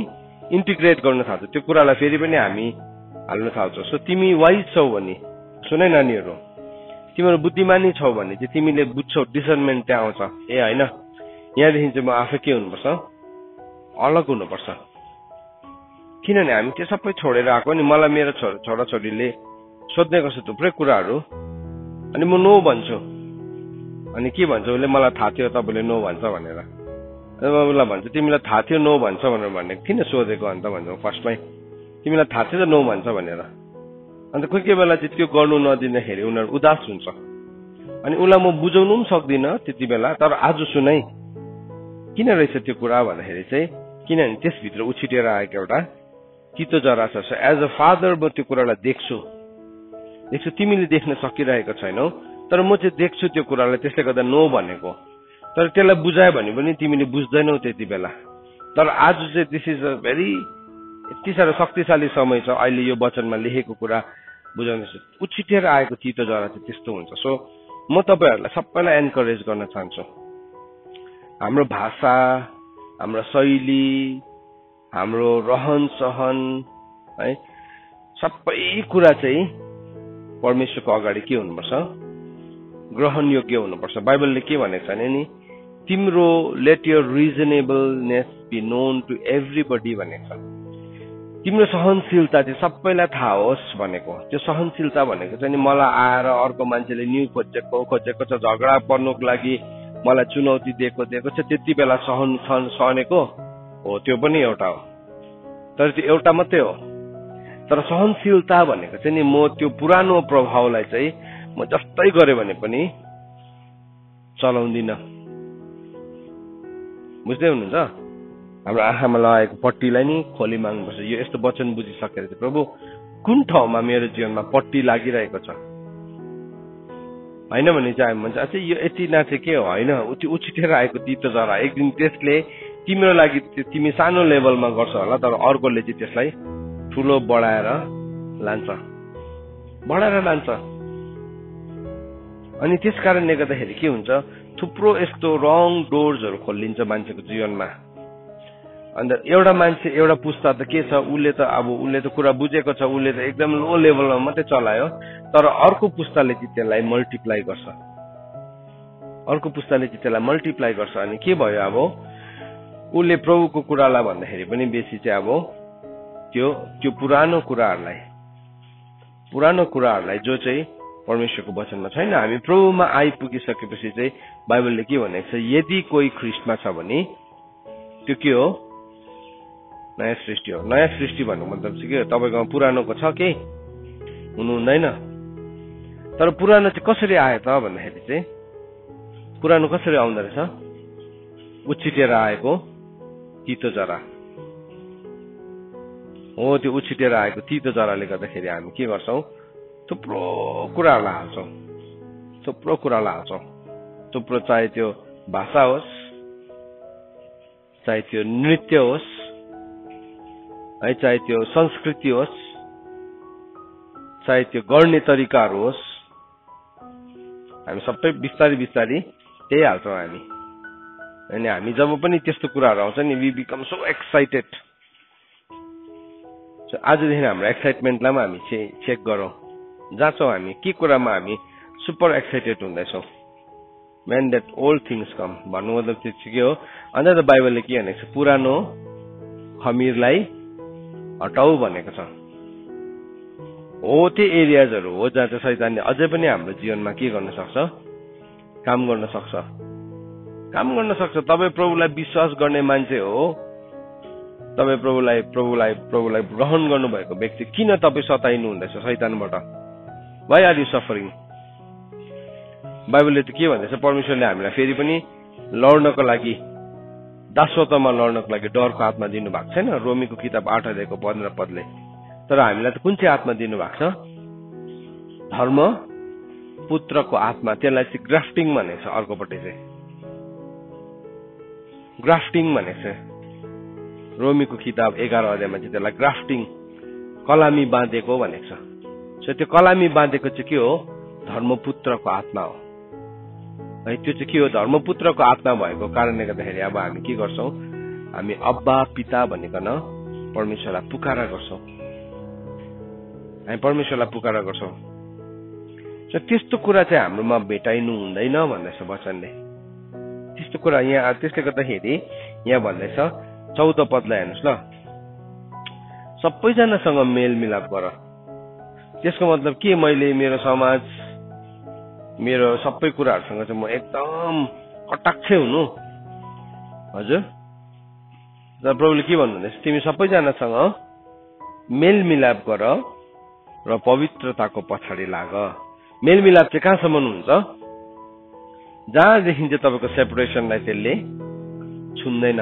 इन्टिग्रेट गर्न थाल्छौँ त्यो कुरालाई फेरि पनि हामी हाल्न थाल्छौँ सो तिमी वाइज छौ भने सुनै नानीहरू तिमीहरू बुद्धिमानी छौ भने चाहिँ तिमीले बुझ्छौ डिसर्नमेन्ट त्यहाँ आउँछ ए होइन यहाँदेखि चाहिँ म आफै के हुनुपर्छ अलग हुनुपर्छ किनभने हामी त्यो सबै छोडेर आएको नि मलाई मेरो छोराछोरीले सोध्ने गर्छ थुप्रै कुराहरू अनि म नो भन्छु अनि के भन्छ उसले मलाई थाहा थियो तपाईँले नो भन्छ भनेर उसलाई भन्छ तिमीलाई थाहा थियो नो भन्छ भनेर किन सोधेको अन्त भन्छ फर्स्टमै तिमीलाई थाहा थियो त नो भन्छ भनेर अन्त कोही कोही बेला चाहिँ त्यो गर्नु नदिँदाखेरि उनीहरू उदास हुन्छ अनि उसलाई म बुझाउनु पनि सक्दिनँ त्यति बेला। तर आज सुनाइ किन रहेछ त्यो कुरा भन्दाखेरि चाहिँ किनभने त्यसभित्र उछिटेर आएको एउटा तितो जरा छ। एज अ फादर म त्यो कुरालाई देख्छु, तिमीले देख्न सकिरहेको छैनौ तर म चाहिँ देख्छु त्यो कुरालाई, त्यसले गर्दा नो भनेको। तर त्यसलाई बुझायो भने पनि तिमीले बुझ्दैनौ त्यति बेला। तर आज चाहिँ दिस इज अ भेरी यति साह्रो शक्तिशाली समय छ अहिले यो वचनमा लेखेको कुरा बुझाउनु। उछिटेर आएको तितो जरा चाहिँ त्यस्तो हुन्छ। सो म तपाईँहरूलाई सबैलाई एन्करेज गर्न चाहन्छु, हाम्रो भाषा, हाम्रो शैली, हाम्रो रहन सहन है सबै कुरा चाहिँ परमेश्वरको अगाडि के हुनुपर्छ, ग्रहण योग्य हुनुपर्छ। बाइबलले के भनेको छ नि, तिम्रो let your reasonableness be known to everybody भनेको छ। तिम्रो सहनशीलता चाहिँ सबैलाई थाहा होस् भनेको। त्यो सहनशीलता भनेको चाहिँ नि मलाई आएर अर्को मान्छेले न्यू खोजेको छ, झगडा पर्नुको लागि मलाई चुनौती दिएको छ, त्यति बेला सहनेको हो, त्यो पनि एउटा हो। तर त्यो एउटा मात्रै हो। तर सहनशीलता भनेको चाहिँ नि म त्यो पुरानो प्रभावलाई चाहिँ म जस्तै गरे भने पनि चलाउँदिन। बुझ्दै हुनुहुन्छ? हाम्रो आँखामा लगाएको पट्टीलाई नि खोली माग्नुपर्छ। यो यस्तो वचन बुझिसकेर चाहिँ प्रभु कुन ठाउँमा मेरो जीवनमा पट्टी लागिरहेको छ होइन भने चाहिँ हामी भन्छ अच्छा यो यति नाचे के हो, होइन त्यो उछिटेर आएको तितो जरा एक दिन त्यसले तिम्रो लागि तिमी सानो लेभलमा गर्छ होला, तर अर्कोले चाहिँ त्यसलाई ठुलो बढाएर लान्छ। अनि त्यस कारणले गर्दाखेरि के हुन्छ, थुप्रो यस्तो रङ डोर्सहरू खोलिन्छ मान्छेको जीवनमा। अन्त एउटा मान्छे एउटा पुस्ता त के छ, उसले त कुरा बुझेको छ, उसले त एकदम लो लेभलमा मात्रै चलायो, तर अर्को पुस्ताले चाहिँ त्यसलाई मल्टिप्लाई गर्छ। अनि के भयो, अब उसले प्रभुको कुरालाई भन्दाखेरि पनि बेसी चाहिँ अब त्यो पुरानो कुराहरूलाई जो चाहिँ परमेश्वरको वचनमा छैन, हामी प्रभुमा आइपुगिसकेपछि चाहिँ बाइबलले के भनेको छ, यदि कोही ख्रिस्टमा छ भने त्यो के हो, नयाँ सृष्टि हो। नयाँ सृष्टि भन्नु मतलब चाहिँ के हो, तपाईँकोमा पुरानोको छ केही हुनु हुँदैन। तर पुरानो चाहिँ कसरी आयो त भन्दाखेरि चाहिँ पुरानो कसरी आउँदो रहेछ, उछिटेर आएको तितो जरा हो। त्यो उछिटेर आएको तितो जराले गर्दाखेरि हामी के गर्छौँ, थुप्रो कुराहरूलाई हाल्छौँ। थुप्रो चाहे त्यो भाषा होस्, चाहे त्यो नृत्य होस् है, चाहे त्यो संस्कृति होस्, चाहे त्यो गर्ने तरिकाहरू होस्, हामी सबै बिस्तारै त्यही हाल्छौँ हामी। अनि हामी जब पनि त्यस्तो कुराहरू आउँछ नि, वी बिकम सो एक्साइटेड। आजदेखि हाम्रो एक्साइटमेन्टलाई पनि हामी चेक गरौँ, जाँचौँ हामी के कुरामा हामी सुपर एक्साइटेड हुँदैछौँ। when that old things come भन्नु मतलब चाहिँ के हो, अन्त त बाइबलले के भनेको छ, पुरानो खमीरलाई हटाऊ भनेको छ। हो त्यो एरियाजहरू हो जहाँ चाहिँ शैतानले अझै पनि हाम्रो जीवनमा के गर्न सक्छ, काम गर्न सक्छ। तपाईँ प्रभुलाई विश्वास गर्ने मान्छे हो, तपाईँ प्रभुलाई ग्रहण गर्नुभएको व्यक्ति, किन तपाईँ सताइनु हुँदैछ शैतानबाट? Why are you suffering? बाइबलले त के भन्दैछ, परमेश्वरले हामीलाई फेरि पनि लड्नको लागि, दासत्वमा लड्नको लागि डरको आत्मा दिनुभएको छैन, रोमीको किताब 8 अध्यायको 15 पदले। तर हामीलाई त कुन चाहिँ आत्मा दिनुभएको छ, धर्म पुत्रको आत्मा। त्यसलाई चाहिँ ग्राफ्टिङ भनेको छ। अर्कोपट्टि चाहिँ ग्राफ्टिङ भनेको छ। रोमीको किताब 11 अध्यायमा चाहिँ त्यसलाई ग्राफ्टिङ, कलामी बाँधेको भनेको छ। सो त्यो कलामी बाँधेको चाहिँ के हो, धर्मपुत्रको आत्मा हो है। त्यो चाहिँ के हो, धर्मपुत्रको आत्मा भएको कारणले गर्दाखेरि अब हामी के गर्छौँ, हामी अब्बा पिता भनिकन परमेश्वरलाई पुकारा गर्छौँ। सो त्यस्तो कुरा चाहिँ हाम्रोमा भेटाइनु हुँदैन भन्दैछ वचनले। त्यस्तो कुरा यहाँ, त्यसले गर्दाखेरि यहाँ भन्दैछ 14 पदलाई हेर्नुहोस् ल, सबैजनासँग मेलमिलाप गर। त्यसको मतलब के, मैले मेरो समाज, मेरो सबै कुराहरूसँग चाहिँ म एकदम कटाक्षै हुनु, हजुर। तर प्रभुले के भन्नुहुँदैछ, तिमी सबैजनासँग मेलमिलाप गर र पवित्रताको पछाडि लाग। मेलमिलाप चाहिँ कहाँसम्म हुन्छ? जहाँदेखि चाहिँ तपाईँको सेपरेसनलाई त्यसले छुन्दैन।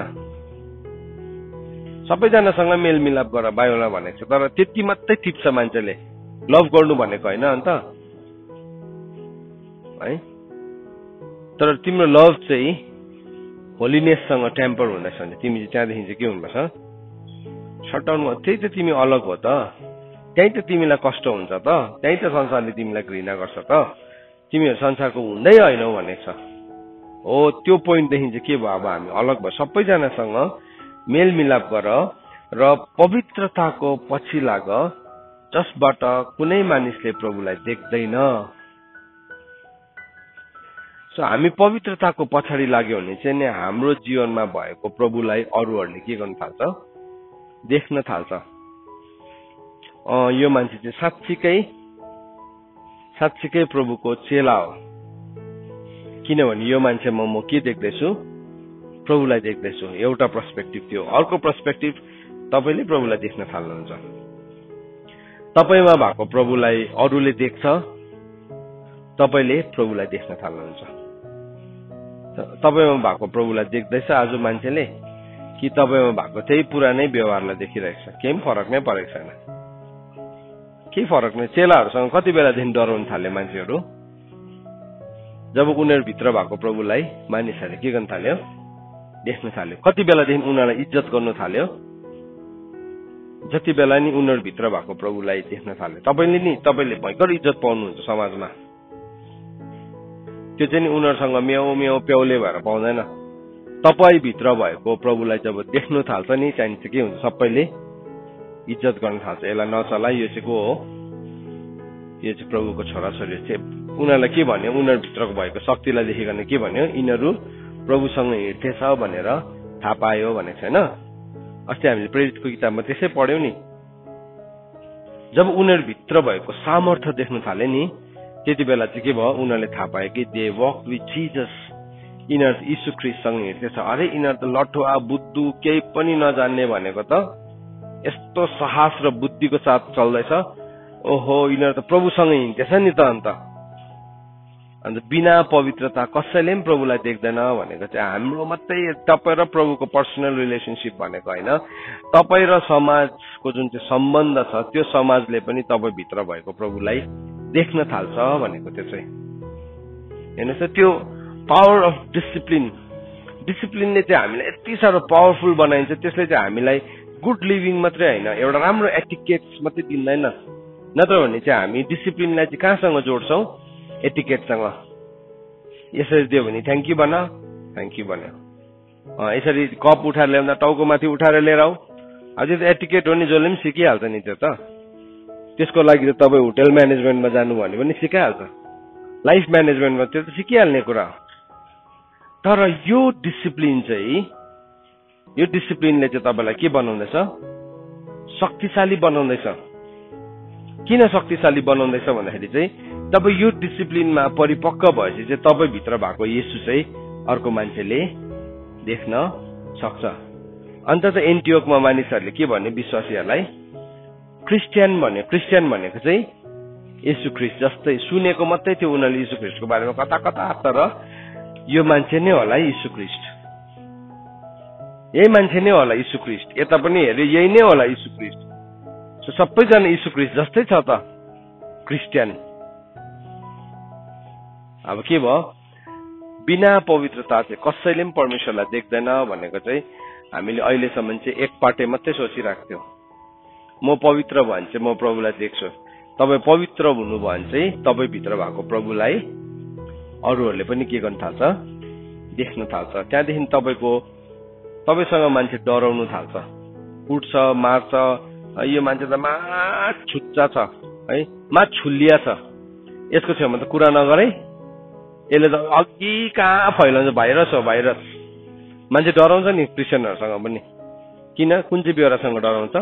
सबैजनासँग मेलमिलाप गर बाइबलमा भनेको छ, तर त्यति मात्रै टिप्छ मान्छेले, लभ गर्नु भनेको होइन अन्त है। तर तिम्रो लभ चाहिँ होलिनेससँग टेम्पर हुँदैछ भने तिमी चाहिँ त्यहाँदेखि चाहिँ के हुनुपर्छ? सटडाउन। त्यही त तिमी अलग हो त, त्यही त तिमीलाई कष्ट हुन्छ त, त्यही त संसारले तिमीलाई घृणा गर्छ त, तिमीहरू संसारको हुँदै होइनौ भनेको छ। हो त्यो पोइन्टदेखि चाहिँ के भयो? अब हामी अलग भयो। सबैजनासँग मेलमिलाप गर र पवित्रताको पछि लाग, जसबाट कुनै मानिसले प्रभुलाई देख्दैन। सो हामी पवित्रताको पछाडि लाग्यो भने चाहिँ नि हाम्रो जीवनमा भएको प्रभुलाई अरूहरूले के गर्न थाल्छ? देख्न थाल्छ। यो मान्छे चाहिँ साँच्चीकै प्रभुको चेला हो, किनभने यो मान्छेमा म के देख्दैछु? प्रभुलाई देख्दैछु। एउटा पर्सपेक्टिभ थियो। अर्को पर्सपेक्टिभ, तपाईँले प्रभुलाई देख्न थाल्नुहुन्छ। तपाईँमा भएको प्रभुलाई अरूले देख्छ, तपाईँले प्रभुलाई देख्न थाल्नुहुन्छ। तपाईँमा भएको प्रभुलाई देख्दैछ आज मान्छेले, कि तपाईँमा भएको त्यही पुरानै व्यवहारलाई देखिरहेको छ? केही फरक नै परेको छैन। केही फरक नै। चेलाहरूसँग कति बेलादेखि डराउन थाले मान्छेहरू? जब उनीहरूभित्र भएको प्रभुलाई मानिसहरूले के गर्न थाल्यो? देख्न थाल्यो। कति बेलादेखि उनीहरूलाई इज्जत गर्नु थाल्यो? जति बेला नि उनीहरूभित्र भएको प्रभुलाई देख्न थाल्यो। तपाईँले भयङ्कर इज्जत पाउनुहुन्छ समाजमा। त्यो चाहिँ नि उनीहरूसँग म्याउ म्याउ प्याउले भएर पाउँदैन। तपाईँभित्र भएको प्रभुलाई जब देख्नु थाल्छ नि, चाहिन्छ के हुन्छ? सबैले इज्जत गर्न थाल्छ। यसलाई नचला, यो चाहिँ को हो? यो चाहिँ प्रभुको छोराछोरी चाहिँ। उनीहरूलाई के भन्यो? उनीहरूभित्रको भएको शक्तिलाई देखिकन के भन्यो? यिनीहरू प्रभुसँग हिँड्थेछ भनेर थाहा पायो भनेको छैन? अस्ति हामीले प्रेरितको किताबमा त्यसै पढ्यौँ नि। जब उनीहरूभित्र भएको सामर्थ्य देख्न थाले नि, त्यति बेला चाहिँ के भयो? उनीहरूले थाहा पायो कि दे वक विथ जिजस। यिनीहरू यीशु ख्रीष्टसँग हिँड्थेछ। अरे यिनीहरू त लठुवा बुद्धु केही पनि नजान्ने भनेको त यस्तो साहस र बुद्धिको साथ चल्दैछ। ओहो, यिनीहरू त प्रभुसँग हिँड्थेछ नि त। अन्त बिना पवित्रता कसैले पनि प्रभुलाई देख्दैन भनेको चाहिँ हाम्रो मात्रै तपाईँ र प्रभुको पर्सनल रिलेसनसिप भनेको होइन। तपाईँ र समाजको जुन चाहिँ सम्बन्ध छ, त्यो समाजले पनि तपाईँभित्र भएको प्रभुलाई देख्न थाल्छ भनेको। त्यो चाहिँ हेर्नुहोस्, त्यो पावर अफ डिसिप्लिनले चाहिँ हामीलाई यति साह्रो पावरफुल बनाइन्छ। त्यसले चाहिँ हामीलाई गुड लिभिङ मात्रै होइन, एउटा राम्रो एटिकेट्स मात्रै दिँदैन। नत्र भने चाहिँ हामी डिसिप्लिनलाई चाहिँ कहाँसँग जोड्छौँ? एटिकेटसँग। यसरी दियो भने थ्याङ्क यू भन, थ्याङ्क यू भन्यो। यसरी कप उठाएर ल्याउँदा टाउको माथि उठाएर लिएर आऊ। अब त्यो त एटिकेट हो नि, जसले पनि सिकिहाल्छ नि त्यो त। त्यसको लागि त तपाईँ होटल म्यानेजमेन्टमा जानु भने पनि सिकाइहाल्छ, लाइफ म्यानेजमेन्टमा त्यो त सिकिहाल्ने कुरा हो। तर यो डिसिप्लिनले चाहिँ तपाईँलाई के बनाउँदैछ? शक्तिशाली बनाउँदैछ। किन शक्तिशाली बनाउँदैछ भन्दाखेरि चाहिँ तपाईँ यो डिसिप्लिनमा परिपक्व भएपछि चाहिँ तपाईँभित्र भएको येशू चाहिँ अर्को मान्छेले देख्न सक्छ। अन्त त एन्टियोकमा मानिसहरूले के भन्यो विश्वासीहरूलाई? क्रिस्चियन भनेको चाहिँ येशू ख्रीष्ट जस्तै। सुनेको मात्रै थियो उनीहरूले येशू ख्रीष्टको बारेमा कता कता, तर यो मान्छे नै होला येशू ख्रीष्ट, यही मान्छे नै होला येशू ख्रीष्ट। यता पनि हेऱ्यो यही नै होला येशू ख्रीष्ट। सबैजना येशू ख्रीष्ट जस्तै छ त क्रिस्चियन। अब के भयो? बिना पवित्रता चाहिँ कसैले पनि परमेश्वरलाई देख्दैन भनेको चाहिँ हामीले अहिलेसम्म चाहिँ एक पाटे मात्रै सोचिरहेको थियौँ। म पवित्र भयो भने चाहिँ म प्रभुलाई देख्छु। तपाईँ पवित्र हुनु भयो भने चाहिँ तपाईँभित्र भएको प्रभुलाई अरूहरूले पनि के गर्न थाल्छ? देख्न थाल्छ। त्यहाँदेखि तपाईँसँग मान्छे डराउनु थाल्छ, उठ्छ, मार्छ। यो मान्छे त छुच्चा छ है, छुलिया छ, यसको छेउमा त कुरा नगरै, यसले त अघि कहाँ फैलाउँछ। भाइरस हो, भाइरस। मान्छे डराउँछ नि क्रिस्चियनहरूसँग पनि। किन? कुन चाहिँ बेहोरासँग डराउँछ?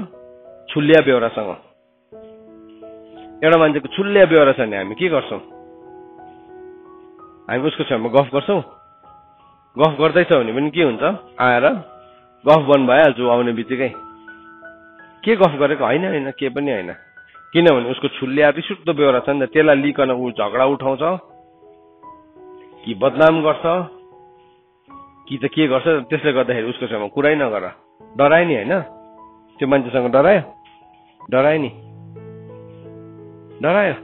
छुलिया बेहोरासँग। एउटा मान्छेको छुलिया बेहोरा छ भने हामी के गर्छौँ? हामी उसको छेउमा गफ गर्छौँ। गफ गर्दैछ भने पनि के हुन्छ? आएर गफ बन्द भइहाल्छु आउने बित्तिकै। के गफ गरेको? होइन, के पनि होइन। किनभने उसको छुल्ल्या रिसुट्दो बेहोरा छ नि त, त्यसलाई लिकन ऊ झगडा उठाउँछ कि बदनाम गर्छ कि त के गर्छ। त्यसले गर्दाखेरि उसको छेउमा कुरै नगर। डरायो नि होइन, त्यो मान्छेसँग डरायो नि, डरायो।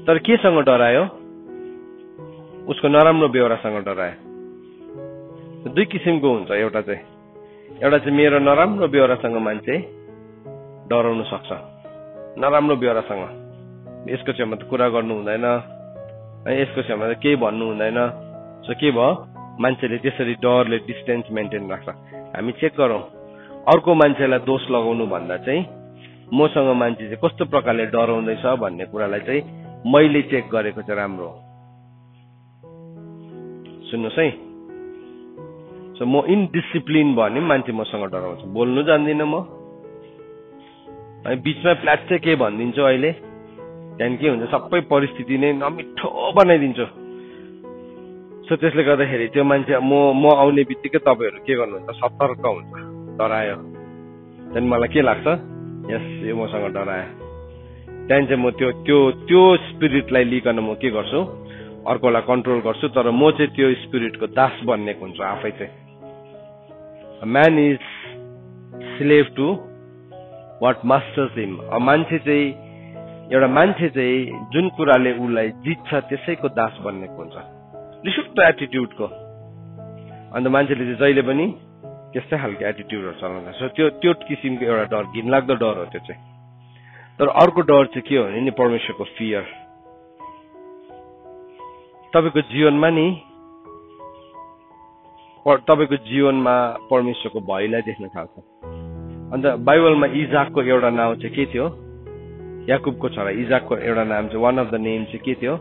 तर केसँग डरायो? उसको नराम्रो बेहोरासँग डरायो। दुई किसिमको हुन्छ। एउटा चाहिँ मेरो नराम्रो बेहोरासँग मान्छे डराउन सक्छ, नराम्रो बेहोरासँग। यसको छेउमा त कुरा गर्नु हुँदैन, यसको छेउमा त केही भन्नु हुँदैन। सो के भयो, मान्छेले त्यसरी डरले डिस्टेन्स मेन्टेन राख्छ। हामी चेक गरौँ, अर्को मान्छेलाई दोष लगाउनु भन्दा चाहिँ मसँग मान्छे चाहिँ कस्तो प्रकारले डराउँदैछ भन्ने कुरालाई चाहिँ मैले चेक गरेको चाहिँ राम्रो हो। सुन्नुहोस् है, सो म इनडिसिप्लिन भयो भने मान्छे मसँग डराउँछ। बोल्नु जान्दिनँ म, बिचमा प्लाट चाहिँ के भनिदिन्छु अहिले, त्यहाँदेखि के हुन्छ सबै परिस्थिति नै नमिठो बनाइदिन्छु। सो त्यसले गर्दाखेरि त्यो मान्छे म आउने बित्तिकै तपाईँहरू के गर्नुहुन्छ, सतर्क हुन्छ। डरायो त्यहाँदेखि मलाई के लाग्छ, यस यो मसँग डरायो। त्यहाँदेखि चाहिँ म त्यो स्पिरिटलाई लिकन म के गर्छु, अर्कोलाई कन्ट्रोल गर्छु। तर म चाहिँ त्यो स्पिरिटको दास बन्नेको हुन्छु आफै चाहिँ। Man is slave to what masters him. एउटा मान्छे चाहिँ जुन कुराले उसलाई जित्छ त्यसैको दास बन्नेको हुन्छ, रिसुट्दो एटिट्युडको। अन्त मान्छेले चाहिँ जहिले पनि त्यस्तै खालको एटिट्युडहरू चलाउँछ। सो त्यो किसिमको एउटा डर, घिनलाग्दो डर हो त्यो चाहिँ। तर अर्को डर चाहिँ के हो भने नि, परमेश्वरको फियर। तपाईँको जीवनमा परमेश्वरको भयलाई देख्न थाल्छ। अन्त बाइबलमा इजाकको एउटा नाम चाहिँ के थियो, याकुबको छोरा इजाकको एउटा नाम चाहिँ, वान अफ द नेम चाहिँ के थियो,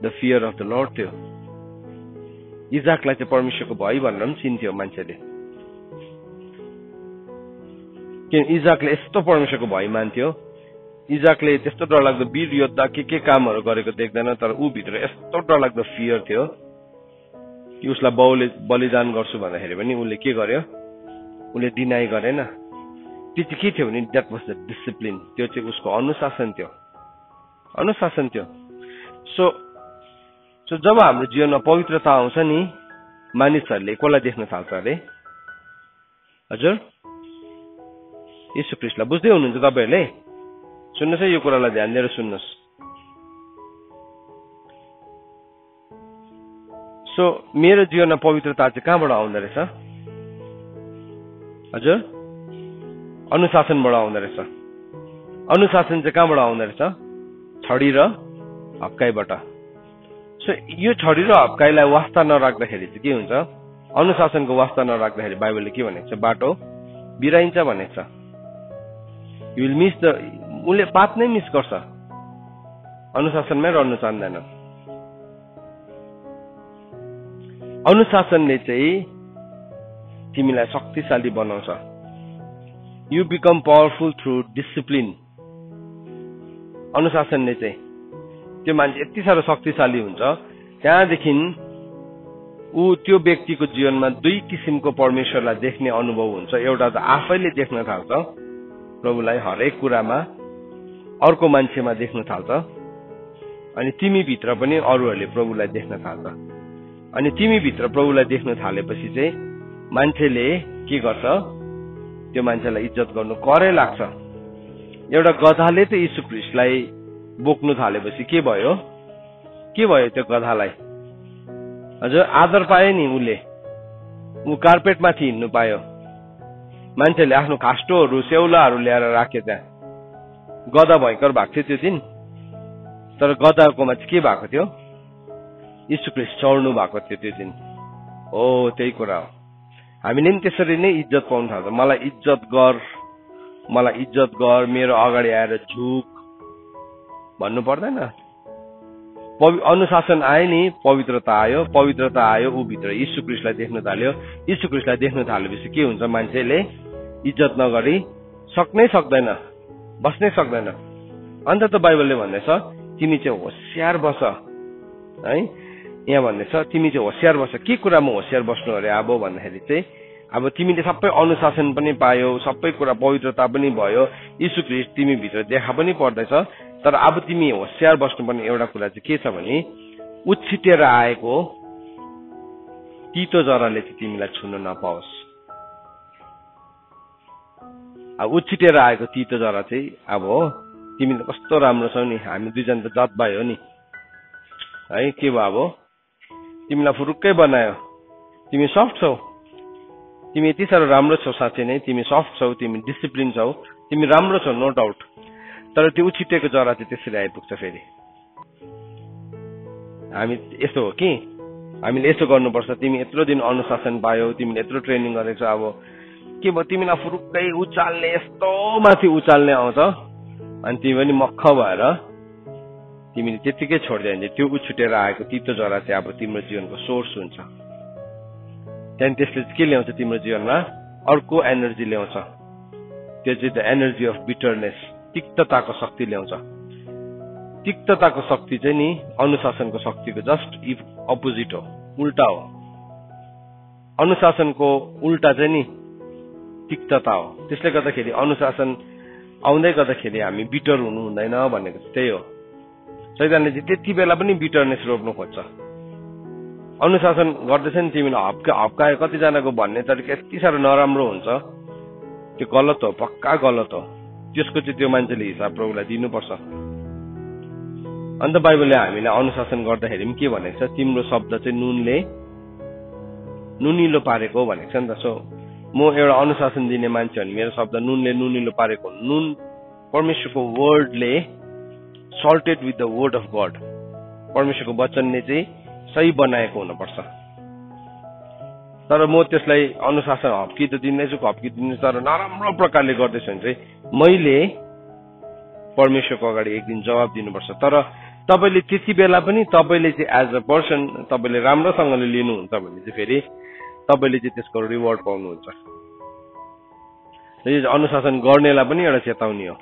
the fear of the lord थियो। इजाकलाई चाहिँ परमेश्वरको भय भनेर पनि चिन्थ्यो मान्छेले, किन इजाकले यस्तो परमेश्वरको भय मान्थ्यो। इजाकले त्यस्तो डरलाग्दो वीर योद्धा के कामहरू गरेको देख्दैन, तर ऊ भित्र यस्तो डरलाग्दो फियर थियो कि उसलाई बाउले बलिदान गर्छु भन्दाखेरि पनि उसले के गर्यो, उसले डिनाइ गरेन। त्यो चाहिँ के थियो भने द्याट वाज द डिसिप्लिन। त्यो चाहिँ उसको अनुशासन थियो। सो जब हाम्रो जीवनमा पवित्रता आउँछ नि, मानिसहरूले कसलाई देख्न थाल्छ अरे? हजुर, येशू ख्रीष्टलाई। बुझ्दै हुनुहुन्छ तपाईँहरूले? सुन्नुहोस् है, यो कुरालाई ध्यान दिएर सुन्नुहोस्। सो मेरो जीवनमा पवित्रता चाहिँ कहाँबाट आउँदो रहेछ? हजुर, अनुशासनबाट आउँदो रहेछ। अनुशासन चाहिँ कहाँबाट आउँदो रहेछ? छडी र हप्काइबाट। सो यो छडी र हप्काइलाई वास्ता नराख्दाखेरि चाहिँ के हुन्छ, अनुशासनको वास्ता नराख्दाखेरि बाइबलले के भनेको छ, बाटो बिराइन्छ भनेको छ। यु विल मिस द, उसले पात नै मिस गर्छ, अनुशासनमै रहनु चाहँदैन। अनुशासनले चाहिँ तिमीलाई शक्तिशाली बनाउँछ। You become powerful through discipline. अनुशासनले चाहिँ त्यो मान्छे यति साह्रो शक्तिशाली हुन्छ, त्यहाँदेखि ऊ त्यो व्यक्तिको जीवनमा दुई किसिमको परमेश्वरलाई देख्ने अनुभव हुन्छ। एउटा त आफैले देख्न थाल्छ प्रभुलाई हरेक कुरामा, अर्को मान्छेमा देख्न थाल्छ। अनि तिमी भित्र पनि अरूहरूले प्रभुलाई देख्न थाल्छ। अनि तिमी भित्र प्रभुलाई देख्न थालेपछि चाहिँ मान्छेले के गर्छ, त्यो मान्छेलाई इज्जत गर्नु करै लाग्छ। एउटा गधाले त यीशु ख्रीष्टलाई बोक्नु थालेपछि के भयो त्यो गधालाई? हजुर, आदर पायो नि उसले, ऊ कार्पेटमाथि हिँड्नु पायो। मान्छेले आफ्नो खास्टोहरू स्याउलाहरू ल्याएर राख्यो त्यहाँ। गधा भयङ्कर भएको थियो त्यो दिन, तर गधाकोमा चाहिँ के भएको थियो? यीशु ख्रीष्ट चढ्नु भएको थियो त्यो दिन। हो, त्यही कुरा हो। हामीले पनि त्यसरी नै इज्जत पाउनु थाल्छ। मलाई इज्जत गर, मेरो अगाडि आएर झुक भन्नु पर्दैन। अनुशासन आयो नि, पवित्रता आयो, ऊ भित्र यीशु ख्रीष्टलाई देख्न थाल्यो। यीशु ख्रीष्टलाई देख्न थालेपछि के हुन्छ, मान्छेले इज्जत नगरी बस्नै सक्दैन। अन्त त बाइबलले भन्दैछ तिमी चाहिँ होशियार बस है। यहाँ भन्दैछ तिमी चाहिँ होशियार बस। के कुरामा होशियार बस्नु अरे अब भन्दाखेरि चाहिँ अब तिमीले सबै अनुशासन पनि पायौ, सबै कुरा पवित्रता पनि भयो, यीशु ख्रीष्ट तिमी भित्र देखा पनि पर्दैछ। तर अब तिमी होशियार बस्नुपर्ने एउटा कुरा चाहिँ के छ भने उछिटेर आएको तीतो जराले चाहिँ तिमीलाई छुन नपाओस्। अब उछिटेर आएको तीतो जरा चाहिँ अब हो तिमीले कस्तो राम्रो छौ नि, हामी दुईजना त जात भाइ हो नि है, के भयो अब तिमीलाई फुरुक्कै बनायो, तिमी सफ्ट छौ, तिमी यति साह्रो राम्रो छौ, साँच्चै नै तिमी सफ्ट छौ, तिमी डिसिप्लिन छौ, तिमी राम्रो छौ नो डाउट। तर त्यो उछिटेको जरा चाहिँ त्यसरी आइपुग्छ। फेरि हामी यस्तो हो कि हामीले यसो गर्नुपर्छ, तिमी यत्रो दिन अनुशासन पायौ, तिमीले यत्रो ट्रेनिङ गरेको छ, अब के भयो तिमीलाई फुरुक्कै उचाल्ने यस्तो माथि उचाल्ने आउँछ अनि तिमी पनि मक्ख भएर तिमीले त्यतिकै छोड्दै हुन्छ। त्यो उछिटेर आएको तीतो जरा चाहिँ अब तिम्रो जीवनको सोर्स हुन्छ। त्यहाँदेखि त्यसले के ल्याउँछ तिम्रो जीवनमा अर्को एनर्जी ल्याउँछ, त्यो चाहिँ द एनर्जी अफ बिटरनेस, तिक्तताको शक्ति ल्याउँछ। तिक्तताको शक्ति चाहिँ नि अनुशासनको शक्तिको जस्ट अपोजिट हो, उल्टा हो। अनुशासनको उल्टा चाहिँ नि तिक्तता हो। त्यसले गर्दाखेरि अनुशासन आउँदै गर्दाखेरि हामी बिटर हुनु हुँदैन भनेको त्यही हो। शैतानले चाहिँ त्यति बेला पनि बिटरनेस रोप्नु खोज्छ। अनुशासन गर्दैछ नि तिमीलाई हप्कायो कतिजनाको भन्ने तरिका यति साह्रो नराम्रो हुन्छ, त्यो गलत हो, पक्का गलत हो। त्यसको चाहिँ त्यो मान्छेले हिसाब प्रभुलाई दिनुपर्छ। अन्त बाइबलले हामीलाई अनुशासन गर्दाखेरि पनि के भनेको छ, तिम्रो शब्द चाहिँ नुनले नुनिलो पारेको भनेको छ नि त। सो म एउटा अनुशासन दिने मान्छे हो भने मेरो शब्द नुनले नुनिलो पारेको, नुन परमेश्वरको वर्डले salted with the word of God, परमेश्वरको वचनले चाहिँ सही बनाएको हुनुपर्छ। तर म त्यसलाई अनुशासन हप्की त दिनेछु, तर नराम्रो प्रकारले गर्दैछु भने चाहिँ मैले परमेश्वरको अगाडि एक दिन जवाब दिनुपर्छ। तर तपाईँले त्यति बेला पनि तपाईँले चाहिँ एज अ पर्सन तपाईँले राम्रोसँगले लिनुहुन्छ भने चाहिँ फेरि तपाईँले चाहिँ त्यसको रिवार्ड पाउनुहुन्छ। यो अनुशासन गर्नेलाई पनि एउटा चेतावनी हो।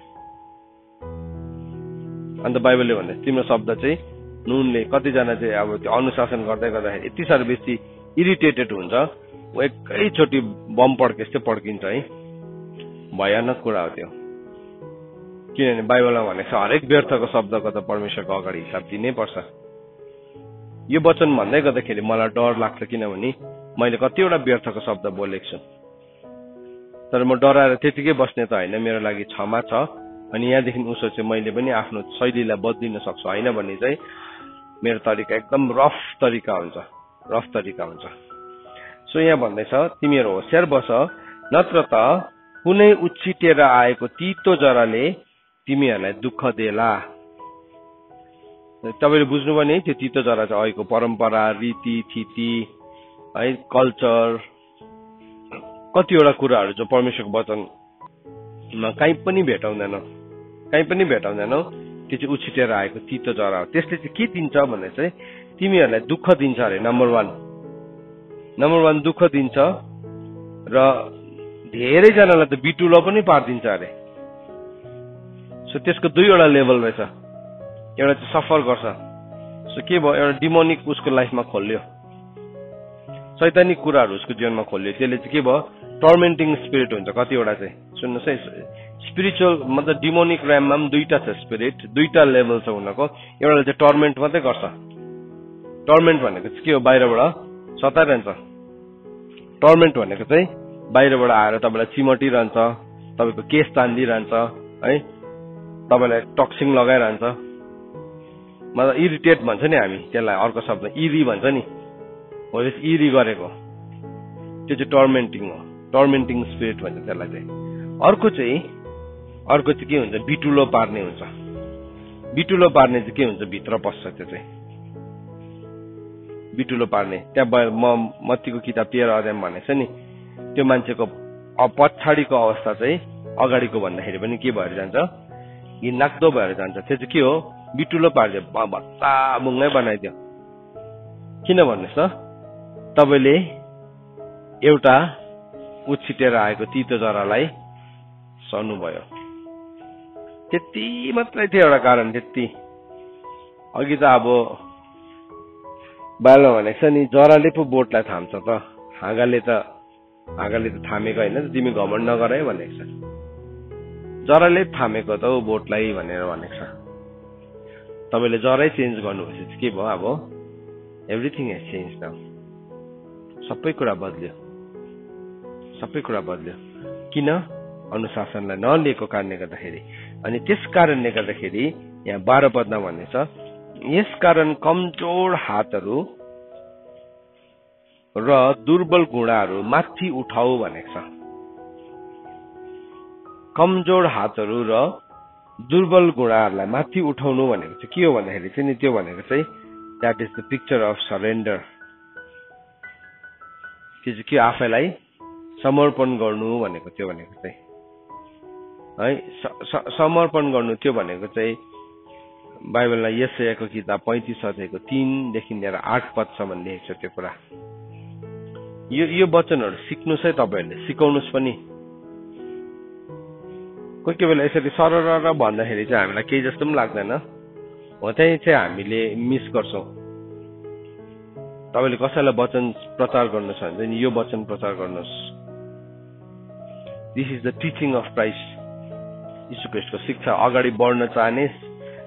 अन्त बाइबलले भन्दा तिम्रो शब्द चाहिँ नुनले, कतिजना चाहिँ अब त्यो अनुशासन गर्दै गर्दाखेरि यति साह्रो बेसी इरिटेटेड हुन्छ, ऊ एकैचोटि बम पड्के जस्तै पड्किन्छ है। भयानक कुरा हो त्यो। किनभने बाइबलमा भनेको छ हरेक व्यर्थको शब्दको त परमेश्वरको अगाडि हिसाब दिनै पर्छ। यो वचन भन्दै गर्दाखेरि मलाई डर लाग्छ, किनभने मैले कतिवटा व्यर्थको शब्द बोलेको छु। तर म डराएर त्यतिकै बस्ने त होइन, मेरो लागि क्षमा छ। अनि यहाँदेखि उसो चाहिँ मैले पनि आफ्नो शैलीलाई बदलिन सक्छु होइन भन्ने चाहिँ मेरो तरिका एकदम रफ तरिका हुन्छ, रफ तरिका हुन्छ। सो यहाँ भन्दैछ तिमीहरू होशियार बस, नत्र त कुनै उछिटेर आएको तीतो जराले तिमीहरूलाई दुःख देला। तपाईँले बुझ्नुभयो नि, त्यो तीतो जरा चाहिँ अहिलेको परम्परा, रीति थिति है, कल्चर, कतिवटा कुराहरू जो परमेश्वरको वचनमा कहीँ पनि भेटाउँदैनौ, त्यो चाहिँ उछिटेर आएको तीतो जरा हो। त्यसले चाहिँ के दिन्छ भने चाहिँ तिमीहरूलाई दुःख दिन्छ अरे। नम्बर वान दुःख दिन्छ र धेरैजनालाई त बिटुलो पनि पारिदिन्छ अरे। सो त्यसको दुईवटा लेभल रहेछ। एउटा चाहिँ सफर गर्छ, सो के भयो, एउटा डिमोनिक उसको लाइफमा खोल्यो, शैतानिक कुराहरू उसको जीवनमा खोल्यो। त्यसले चाहिँ के भयो, टर्मेन्टिङ स्पिरिट हुन्छ कतिवटा चाहिँ। सुन्नुहोस् है, स्पिरिचुअल मतलब डिमोनिक ऱ्याममा पनि दुईटा छ स्पिरिट, दुईटा लेभल छ उनीहरूको। एउटाले चाहिँ टर्मेन्ट मात्रै गर्छ। टर्मेन्ट भनेको चाहिँ के हो, बाहिरबाट सताइरहन्छ। टर्मेन्ट भनेको चाहिँ बाहिरबाट आएर तपाईँलाई चिमटिरहन्छ, तपाईँको केस तान्दिरहन्छ है, तपाईँलाई टक्सिङ लगाइरहन्छ, मतलब इरिटेट भन्छ नि हामी त्यसलाई, अर्को शब्द इरी भन्छ नि, हो त्यस इरी गरेको, त्यो चाहिँ टर्मेन्टिङ हो। टर्मेन्टिङ स्पिरिट भन्छ त्यसलाई चाहिँ। अर्को चाहिँ के हुन्छ, बिटुलो पार्ने हुन्छ। बिटुलो पार्ने चाहिँ के हुन्छ, भित्र पस्छ त्यो चाहिँ बिटुलो पार्ने। त्यहाँ म मत्तीको किताब 13 अध्यायमा भनेको छ नि, त्यो मान्छेको पछाडिको अवस्था चाहिँ अगाडिको भन्दाखेरि पनि के भएर जान्छ, घिनलाग्दो भएर जान्छ। त्यो चाहिँ के हो, बिटुलो पारिदियो, भत्ता बुङ्गै बनाइदियो। किन भन्नुहोस् त, तपाईँले एउटा उछिटेर आएको तीतो जरालाई सहनुभयो, त्यति मात्रै थियो एउटा कारण। त्यति अघि त अब बाहिर भनेको छ नि, जराले पो बोटलाई थाम्छ त, हाँगाले त हाँगाले त थामेको होइन तिमी घमण्ड नगर है भनेको छ। जराले थामेको त बोटलाई भनेर भनेको छ। तपाईँले जरै चेन्ज गर्नुभएपछि के भयो? अब एभ्रिथिङ हेज चेन्ज नाउ। सबै कुरा बदल्यो, सबै कुरा बदल्यो। किन? अनुशासनलाई नलिएको कारणले गर्दाखेरि। अनि त्यस कारणले गर्दाखेरि यहाँ 12 पदमा भन्नेछ, यसकारण कमजोर हातहरू र दुर्बल घुँडाहरू माथि उठाऊ भनेको छ। कमजोर हातहरू र दुर्बल घुँडाहरूलाई माथि उठाउनु भनेको चाहिँ के हो भन्दाखेरि चाहिँ नि त्यो भनेको चाहिँ that is the picture of surrender. त्यो चाहिँ के? आफैलाई समर्पण गर्नु भनेको। त्यो भनेको चाहिँ है समर्पण गर्नु। त्यो भनेको चाहिँ बाइबलमा यशायाको किताब 35 अध्यायको 3 देखि लिएर 8 पदसम्म लेखेको छ त्यो कुरा। यो वचनहरू सिक्नुहोस् है, तपाईँहरूले सिकाउनुहोस् पनि। कोही कोही बेला यसरी सरर भन्दाखेरि चाहिँ हामीलाई केही जस्तो पनि लाग्दैन, हो त्यही चाहिँ हामीले मिस गर्छौँ। तपाईँले कसैलाई वचन प्रचार गर्नु छ भने चाहिँ यो वचन प्रचार गर्नुहोस्। This is the teaching of Christ. यीशु ख्रीष्टको शिक्षा अगाडि बढ्न चाहने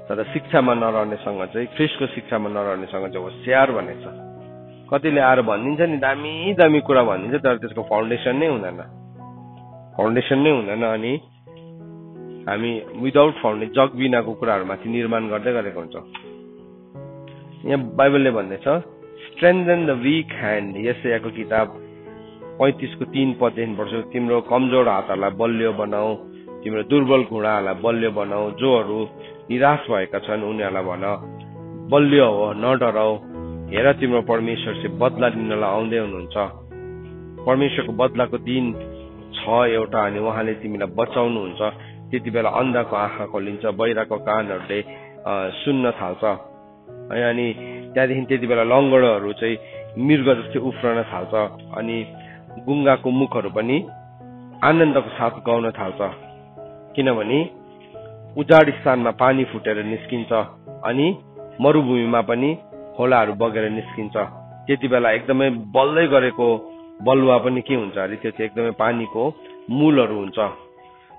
तर शिक्षामा नरहनेसँग चाहिँ, ख्रीष्टको शिक्षामा नरहनेसँग चाहिँ होशियार भनेको छ। कतिले आएर भनिदिन्छ नि दामी दामी कुरा भनिदिन्छ, तर त्यसको फाउन्डेसन नै हुँदैन, फाउन्डेसन नै हुँदैन। अनि हामी विदाउट फाउन्डेसन, जग बिनाको कुराहरूमाथि निर्माण गर्दै गरेको हुन्छौँ। यहाँ बाइबलले भन्दैछ स्ट्रेन्थन द वीक ह्यान्ड। यशायाको किताब 35 को 3 पददेखि पढ्छु, तिम्रो कमजोर हातहरूलाई बलियो बनाऊ, तिम्रो दुर्बल घुँडाहरूलाई बलियो बनाऊ, जोहरू निराश भएका छन् उनीहरूलाई भन बलियो हो, नडराऊ। हेर तिम्रो परमेश्वर चाहिँ बदला लिनलाई आउँदै हुनुहुन्छ। परमेश्वरको बदलाको दिन छ एउटा, अनि उहाँले तिमीलाई बचाउनुहुन्छ। त्यति बेला अन्धाको आँखा खोलिन्छ, बहिराको कानहरूले सुन्न थाल्छ है। अनि त्यहाँदेखि त्यति बेला लङ्गडोहरू चाहिँ मृग जस्तै उफ्रन थाल्छ, अनि गुङ्गाको मुखहरू पनि आनन्दको साथ गाउन थाल्छ। किनभने उजाड स्थानमा पानी फुटेर निस्किन्छ, अनि मरुभूमिमा पनि खोलाहरू बगेर निस्किन्छ। त्यति बेला एकदमै बल्दै गरेको बलुवा पनि के हुन्छ अरे? त्यो चाहिँ एकदमै पानीको मूलहरू हुन्छ।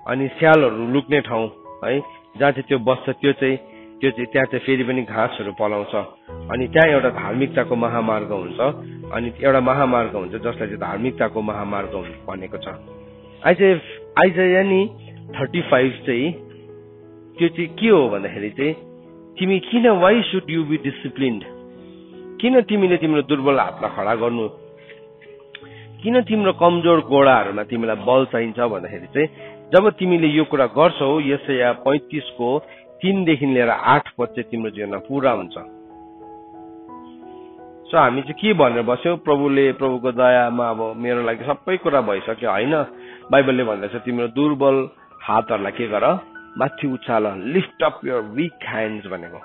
अनि स्यालहरू लुक्ने ठाउँ है, जहाँ चाहिँ त्यो बस्छ, त्यो चाहिँ त्यहाँ चाहिँ फेरि पनि घाँसहरू पलाउँछ। अनि त्यहाँ एउटा धार्मिकताको महामार्ग हुन्छ, अनि एउटा महामार्ग हुन्छ जसलाई चाहिँ धार्मिकताको महामार्ग भनेको छ। आइजाया नि 35 चाहिँ त्यो चाहिँ के हो भन्दाखेरि चाहिँ तिमी किन, why should you be disciplined? किन तिमीले तिम्रो दुर्बल हातलाई खडा गर्नु? किन तिम्रो कमजोर गोडाहरूमा तिमीलाई बल चाहिन्छ भन्दाखेरि चाहिँ जब तिमीले यो कुरा गर्छौ, यशाया 35 को 3 देखि लिएर 8 पद चाहिँ तिम्रो जीवनमा पूरा हुन्छ। सो हामी चाहिँ के भनेर बस्यौ? प्रभुको दयामा अब मेरो लागि सबै कुरा भइसक्यो होइन। बाइबलले भन्दैछ तिम्रो दुर्बल हातहरूलाई के गर? माथि उचाल, lift up your weak hands भनेको।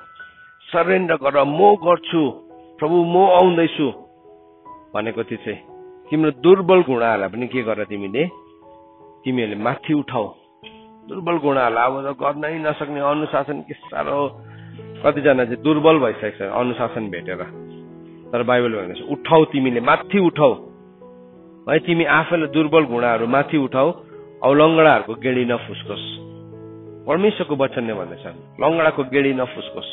सरेन्डर गर, म गर्छु प्रभु, म आउँदैछु भनेको। त्यो चाहिँ तिम्रो दुर्बल घुँडाहरूलाई पनि के गर? तिमीहरूले माथि उठाऊ। दुर्बल घुँडाहरूलाई अब त गर्नै नसक्ने अनुशासन के साह्रो, कतिजना चाहिँ दुर्बल भइसकेको छ अनुशासन भेटेर। तर बाइबलले भन्दैछ उठाऊ, तिमीले माथि उठाऊ है। तिमी आफैले दुर्बल घुँडाहरू माथि उठाऊ, औ लङ्गडाहरूको गेडी नफुस्कोस्। परमेश्वरको वचनले भन्दैछ लङ्गडाको गेडी नफुस्कोस्।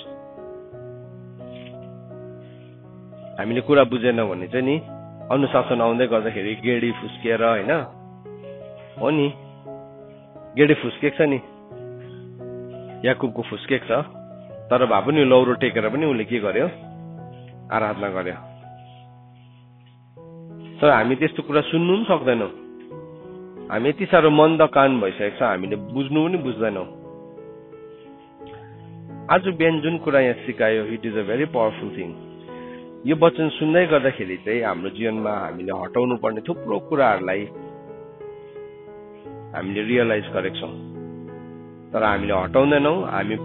हामीले कुरा बुझेन भने चाहिँ नि अनुशासन आउँदै गर्दाखेरि गेडी फुस्किएर होइन हो नि, गेडी फुस्केको छ नि, याकुबको फुस्केको छ, तर भए पनि लौरो टेकेर पनि उसले के गर्यो? आराधना गर्यो। तर हामी त्यस्तो कुरा सुन्नु पनि सक्दैनौँ। हामी यति साह्रो मन्द कान भइसकेको छ, हामीले बुझ्नु पनि बुझ्दैनौँ। आज बिहान जुन कुरा यहाँ सिकायो, it is a very powerful thing. यो वचन सुन्दै गर्दाखेरि चाहिँ हाम्रो जीवनमा हामीले हटाउनु पर्ने थुप्रो कुराहरूलाई हामीले रियलाइज गरेको छौँ, तर हामीले हटाउँदैनौँ। हामी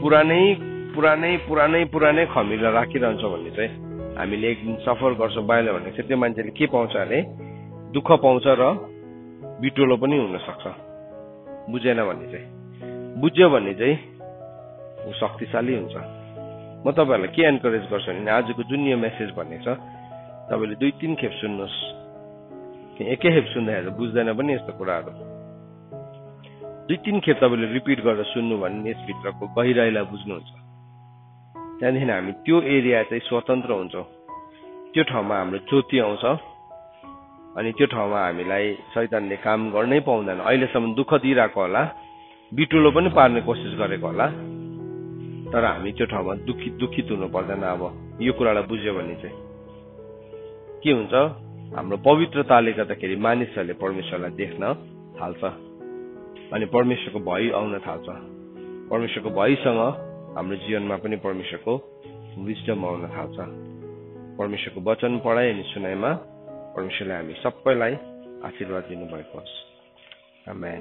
पुरानै खमिला राखिरहन्छौँ भने चाहिँ हामीले एक दिन सफर गर्छौँ। बाहिर भने चाहिँ त्यो मान्छेले के पाउँछ अरे? दुःख पाउँछ र बिटोलो पनि हुन सक्छ। बुझेन भने चाहिँ, बुझ्यो भने चाहिँ ऊ शक्तिशाली हुन्छ। म तपाईँहरूलाई के एन्करेज गर्छु भने आजको जुन यो मेसेज भन्ने छ, तपाईँले 2-3 खेप सुन्नुहोस्। एकै खेप सुन्दाखेरि बुझ्दैन पनि यस्तो कुराहरू 2-3 खेप तपाईँले रिपिट गरेर सुन्नु भने यसभित्रको गहिराइलाई बुझ्नुहुन्छ त्यहाँदेखि हामी त्यो एरिया चाहिँ स्वतन्त्र हुन्छौँ त्यो ठाउँमा हाम्रो ज्योति आउँछ अनि त्यो ठाउँमा हामीलाई शैतानले काम गर्नै पाउँदैन अहिलेसम्म दुःख दिइरहेको होला बिटुलो पनि पार्ने कोसिस गरेको होला तर हामी त्यो ठाउँमा दुखित हुनु पर्दैन अब यो कुरालाई बुझ्यो भने चाहिँ के हुन्छ हाम्रो पवित्रताले गर्दाखेरि मानिसहरूले परमेश्वरलाई देख्न थाल्छ अनि परमेश्वरको भय आउन थाल्छ परमेश्वरको भयसँग हाम्रो जीवनमा पनि परमेश्वरको विजडम आउन थाल्छ परमेश्वरको वचन पढाइ अनि सुनाइमा परमेश्वरले हामी सबैलाई आशीर्वाद दिनुभएको होस् आमेन